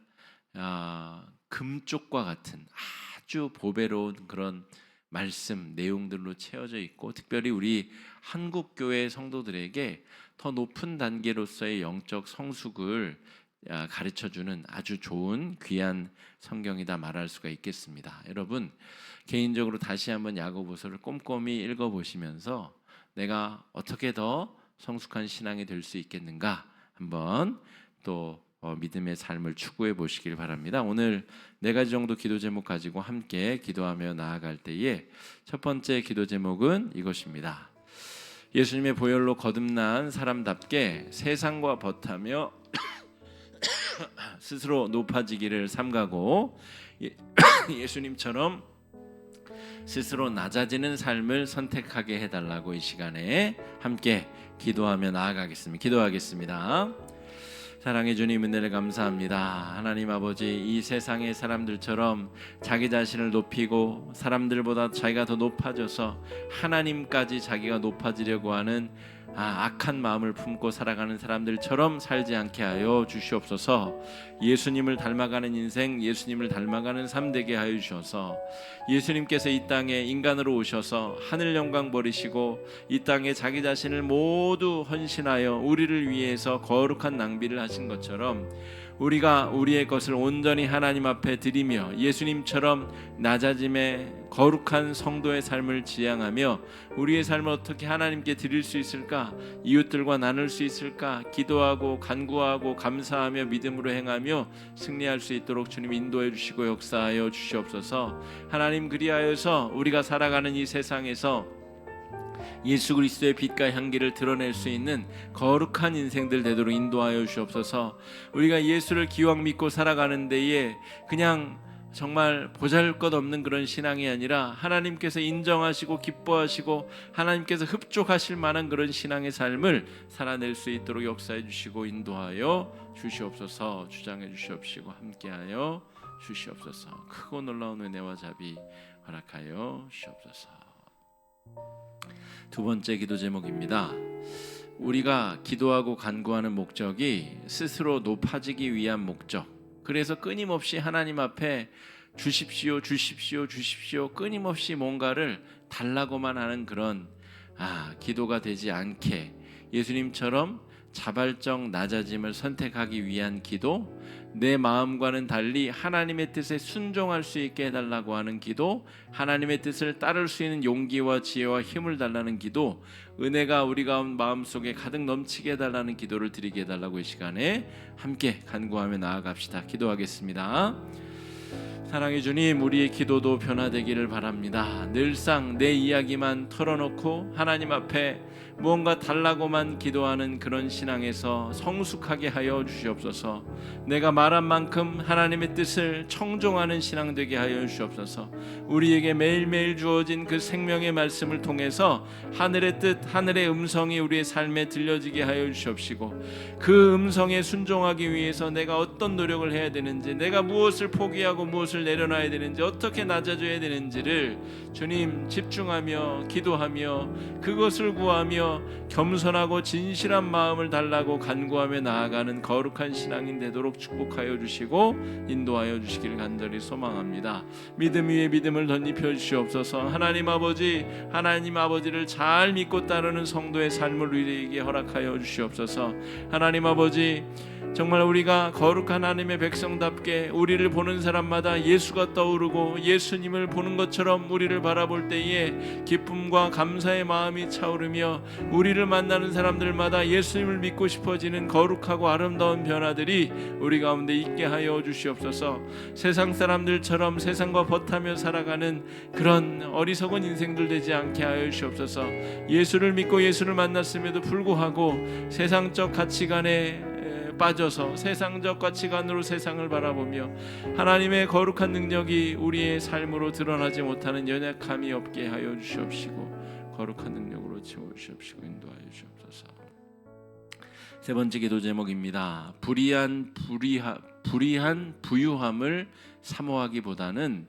금쪽과 같은 아주 보배로운 그런 말씀 내용들로 채워져 있고, 특별히 우리 한국교회 성도들에게 더 높은 단계로서의 영적 성숙을 가르쳐주는 아주 좋은 귀한 성경이다 말할 수가 있겠습니다. 여러분, 개인적으로 다시 한번 야고보서를 꼼꼼히 읽어보시면서 내가 어떻게 더 성숙한 신앙이 될 수 있겠는가 한번 또 믿음의 삶을 추구해 보시길 바랍니다. 오늘 4가지 정도 기도 제목 가지고 함께 기도하며 나아갈 때에 첫 번째 기도 제목은 이것입니다. 예수님의 보혈로 거듭난 사람답게 세상과 벗하며 스스로 높아지기를 삼가고 예수님처럼 스스로 낮아지는 삶을 선택하게 해달라고 이 시간에 함께 기도하며 나아가겠습니다. 기도하겠습니다. 사랑해 주님, 은혜를 감사합니다. 하나님 아버지, 이 세상의 사람들처럼 자기 자신을 높이고 사람들보다 자기가 더 높아져서 하나님까지 자기가 높아지려고 하는 악한 마음을 품고 살아가는 사람들처럼 살지 않게 하여 주시옵소서. 예수님을 닮아가는 인생, 예수님을 닮아가는 삶 되게 하여 주셔서 예수님께서 이 땅에 인간으로 오셔서 하늘 영광 버리시고 이 땅에 자기 자신을 모두 헌신하여 우리를 위해서 거룩한 낭비를 하신 것처럼 우리가 우리의 것을 온전히 하나님 앞에 드리며 예수님처럼 낮아짐에 거룩한 성도의 삶을 지향하며 우리의 삶을 어떻게 하나님께 드릴 수 있을까, 이웃들과 나눌 수 있을까 기도하고 간구하고 감사하며 믿음으로 행하며 승리할 수 있도록 주님 인도해 주시고 역사하여 주시옵소서. 하나님, 그리하여서 우리가 살아가는 이 세상에서 예수 그리스도의 빛과 향기를 드러낼 수 있는 거룩한 인생들 되도록 인도하여 주옵소서. 우리가 예수를 기왕 믿고 살아가는 데에 그냥 정말 보잘것없는 그런 신앙이 아니라 하나님께서 인정하시고 기뻐하시고 하나님께서 흡족하실 만한 그런 신앙의 삶을 살아낼 수 있도록 역사해 주시고 인도하여 주시옵소서. 주장해 주시옵시고 함께하여 주시옵소서. 크고 놀라운 은혜와 자비 허락하여 주시옵소서. 두 번째 기도 제목입니다. 우리가 기도하고 간구하는 목적이 스스로 높아지기 위한 목적. 그래서 끊임없이 하나님 앞에 주십시오, 주십시오, 주십시오 끊임없이 뭔가를 달라고만 하는 그런 기도가 되지 않게 예수님처럼 자발적 낮아짐을 선택하기 위한 기도, 내 마음과는 달리 하나님의 뜻에 순종할 수 있게 해달라고 하는 기도, 하나님의 뜻을 따를 수 있는 용기와 지혜와 힘을 달라는 기도, 은혜가 우리 마음속에 가득 넘치게 해달라는 기도를 드리게 해달라고 이 시간에 함께 간구하며 나아갑시다. 기도하겠습니다. 사랑해 주님, 우리의 기도도 변화되기를 바랍니다. 늘상 내 이야기만 털어놓고 하나님 앞에 무언가 달라고만 기도하는 그런 신앙에서 성숙하게 하여 주시옵소서. 내가 말한 만큼 하나님의 뜻을 청종하는 신앙 되게 하여 주시옵소서. 우리에게 매일매일 주어진 그 생명의 말씀을 통해서 하늘의 뜻, 하늘의 음성이 우리의 삶에 들려지게 하여 주시옵시고 그 음성에 순종하기 위해서 내가 어떤 노력을 해야 되는지, 내가 무엇을 포기하고 무엇을 내려놔야 되는지, 어떻게 낮아져야 되는지를 주님 집중하며 기도하며 그것을 구하며 겸손하고 진실한 마음을 달라고 간구하며 나아가는 거룩한 신앙인 되도록 축복하여 주시고 인도하여 주시길 간절히 소망합니다. 믿음 위에 믿음을 덧입혀 주시옵소서. 하나님 아버지를 잘 믿고 따르는 성도의 삶을 우리에게 허락하여 주시옵소서. 하나님 아버지, 정말 우리가 거룩한 하나님의 백성답게 우리를 보는 사람마다 예수가 떠오르고 예수님을 보는 것처럼 우리를 바라볼 때에 기쁨과 감사의 마음이 차오르며 우리를 만나는 사람들마다 예수님을 믿고 싶어지는 거룩하고 아름다운 변화들이 우리 가운데 있게 하여 주시옵소서. 세상 사람들처럼 세상과 벗하며 살아가는 그런 어리석은 인생들 되지 않게 하여 주시옵소서. 예수를 믿고 예수를 만났음에도 불구하고 세상적 가치관에 빠져서 세상적 가치관으로 세상을 바라보며 하나님의 거룩한 능력이 우리의 삶으로 드러나지 못하는 연약함이 없게 하여 주시옵시고 거룩한 능력으로 채워주시옵시고 인도하여 주시옵소서. 세 번째 기도 제목입니다. 불의한 부유함을 사모하기보다는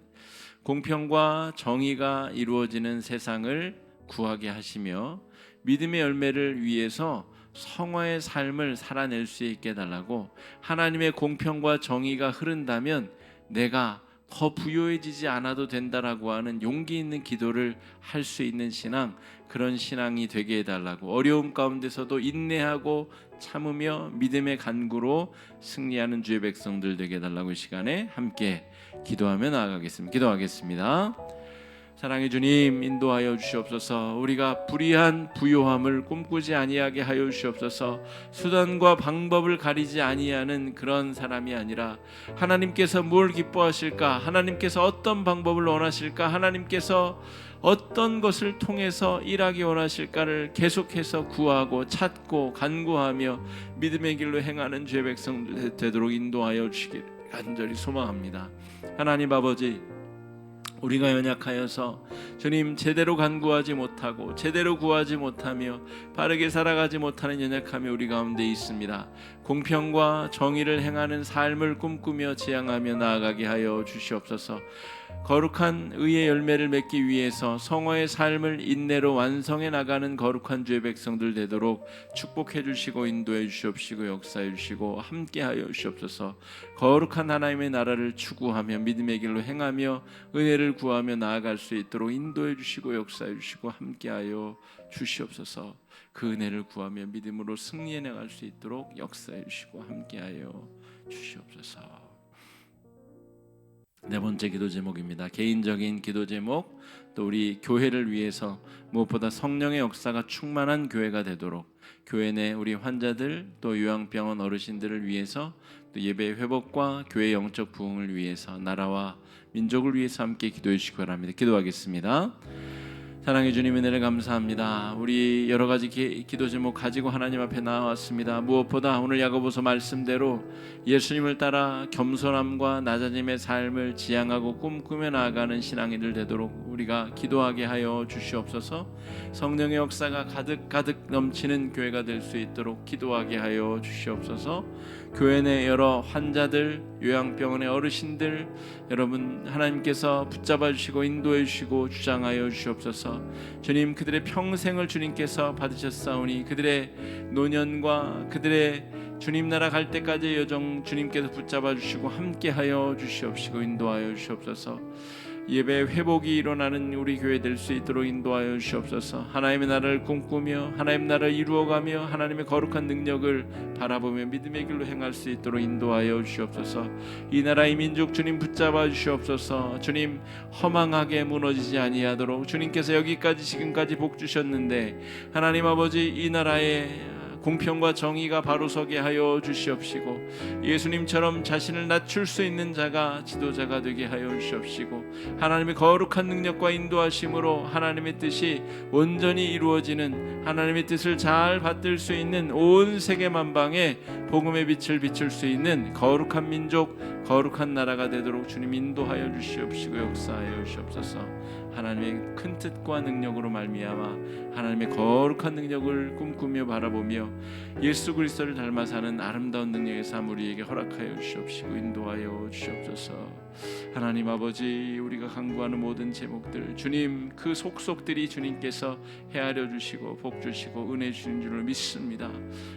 공평과 정의가 이루어지는 세상을 구하게 하시며 믿음의 열매를 위해서 성화의 삶을 살아낼 수 있게 해달라고, 하나님의 공평과 정의가 흐른다면 내가 더 부요해지지 않아도 된다라고 하는 용기 있는 기도를 할 수 있는 신앙, 그런 신앙이 되게 해달라고, 어려움 가운데서도 인내하고 참으며 믿음의 간구로 승리하는 주의 백성들 되게 해달라고 이 시간에 함께 기도하며 나아가겠습니다. 기도하겠습니다. 사랑의 주님, 인도하여 주시옵소서. 우리가 불의한 부요함을 꿈꾸지 아니하게 하여 주시옵소서. 수단과 방법을 가리지 아니하는 그런 사람이 아니라 하나님께서 뭘 기뻐하실까, 하나님께서 어떤 방법을 원하실까, 하나님께서 어떤 것을 통해서 일하기 원하실까를 계속해서 구하고 찾고 간구하며 믿음의 길로 행하는 죄 백성들 되도록 인도하여 주시길 간절히 소망합니다. 하나님 아버지, 우리가 연약하여서 주님 제대로 간구하지 못하고 제대로 구하지 못하며 바르게 살아가지 못하는 연약함이 우리 가운데 있습니다. 공평과 정의를 행하는 삶을 꿈꾸며 지향하며 나아가게 하여 주시옵소서. 거룩한 의의 열매를 맺기 위해서 성화의 삶을 인내로 완성해 나가는 거룩한 주의 백성들 되도록 축복해 주시고 인도해 주시옵시고 역사해 주시고 함께하여 주시옵소서. 거룩한 하나님의 나라를 추구하며 믿음의 길로 행하며 은혜를 구하며 나아갈 수 있도록 인도해 주시고 역사해 주시고 함께하여 주시옵소서. 그 은혜를 구하며 믿음으로 승리해 나갈 수 있도록 역사해 주시고 함께하여 주시옵소서. 네 번째 기도 제목입니다. 개인적인 기도 제목, 또 우리 교회를 위해서 무엇보다 성령의 역사가 충만한 교회가 되도록, 교회 내 우리 환자들 또 요양병원 어르신들을 위해서, 또 예배 회복과 교회 영적 부흥을 위해서, 나라와 민족을 위해서 함께 기도해 주시기 바랍니다. 기도하겠습니다. 사랑의 주님, 은혜를 감사합니다. 우리 여러 가지 기도 제목 가지고 하나님 앞에 나왔습니다. 무엇보다 오늘 야고보서 말씀대로 예수님을 따라 겸손함과 낮아짐의 삶을 지향하고 꿈꾸며 나아가는 신앙인들 되도록 우리가 기도하게 하여 주시옵소서. 성령의 역사가 가득 넘치는 교회가 될 수 있도록 기도하게 하여 주시옵소서. 교회 내 여러 환자들, 요양병원의 어르신들 여러분 하나님께서 붙잡아 주시고 인도해 주시고 주장하여 주시옵소서. 주님, 그들의 평생을 주님께서 받으셨사오니 그들의 노년과 그들의 주님 나라 갈 때까지의 여정 주님께서 붙잡아 주시고 함께하여 주시옵시고 인도하여 주시옵소서. 예배 회복이 일어나는 우리 교회 될 수 있도록 인도하여 주시옵소서. 하나님의 나라를 꿈꾸며 하나님의 나라를 이루어가며 하나님의 거룩한 능력을 바라보며 믿음의 길로 행할 수 있도록 인도하여 주시옵소서. 이 나라의 민족 주님 붙잡아 주시옵소서. 주님, 허망하게 무너지지 아니하도록 주님께서 여기까지 지금까지 복 주셨는데 하나님 아버지, 이 나라의 공평과 정의가 바로 서게 하여 주시옵시고 예수님처럼 자신을 낮출 수 있는 자가 지도자가 되게 하여 주시옵시고 하나님의 거룩한 능력과 인도하심으로 하나님의 뜻이 온전히 이루어지는, 하나님의 뜻을 잘 받들 수 있는 온 세계 만방에 복음의 빛을 비출 수 있는 거룩한 민족, 거룩한 나라가 되도록 주님 인도하여 주시옵시고 역사하여 주시옵소서. 하나님의 큰 뜻과 능력으로 말미암아 하나님의 거룩한 능력을 꿈꾸며 바라보며 예수 그리스도를 닮아 사는 아름다운 능력의 삶 우리에게 허락하여 주시옵시고 인도하여 주시옵소서. 하나님 아버지, 우리가 간구하는 모든 제목들 주님 그 속속들이 주님께서 헤아려 주시고 복 주시고 은혜 주신 줄을 믿습니다.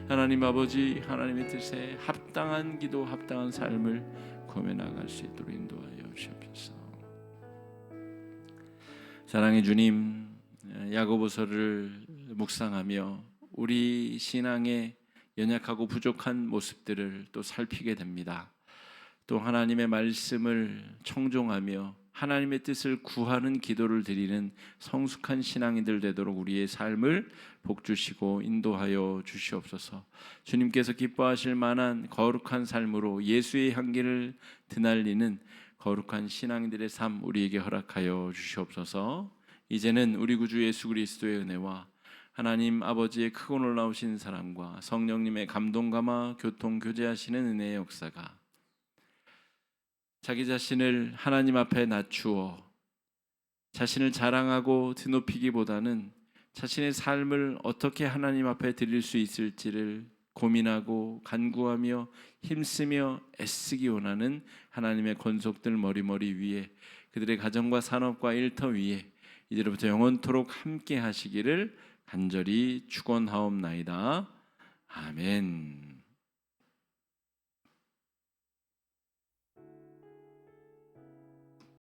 하나님 아버지, 하나님의 뜻에 합당한 기도, 합당한 삶을 구하며 나갈 수 있도록 인도하여 주시옵소서. 사랑의 주님, 야고보서를 묵상하며 우리 신앙의 연약하고 부족한 모습들을 또 살피게 됩니다. 또 하나님의 말씀을 청종하며 하나님의 뜻을 구하는 기도를 드리는 성숙한 신앙인들 되도록 우리의 삶을 복주시고 인도하여 주시옵소서. 주님께서 기뻐하실 만한 거룩한 삶으로 예수의 향기를 드날리는 거룩한 신앙인들의 삶 우리에게 허락하여 주시옵소서. 이제는 우리 구주 예수 그리스도의 은혜와 하나님 아버지의 크고 놀라우신 사랑과 성령님의 감동감화 교통 교제하시는 은혜의 역사가 자기 자신을 하나님 앞에 낮추어 자신을 자랑하고 드높이기보다는 자신의 삶을 어떻게 하나님 앞에 드릴 수 있을지를 고민하고 간구하며 힘쓰며 애쓰기 원하는 하나님의 권속들 머리머리 위에, 그들의 가정과 산업과 일터 위에 이제로부터 영원토록 함께 하시기를 간절히 축원하옵나이다. 아멘.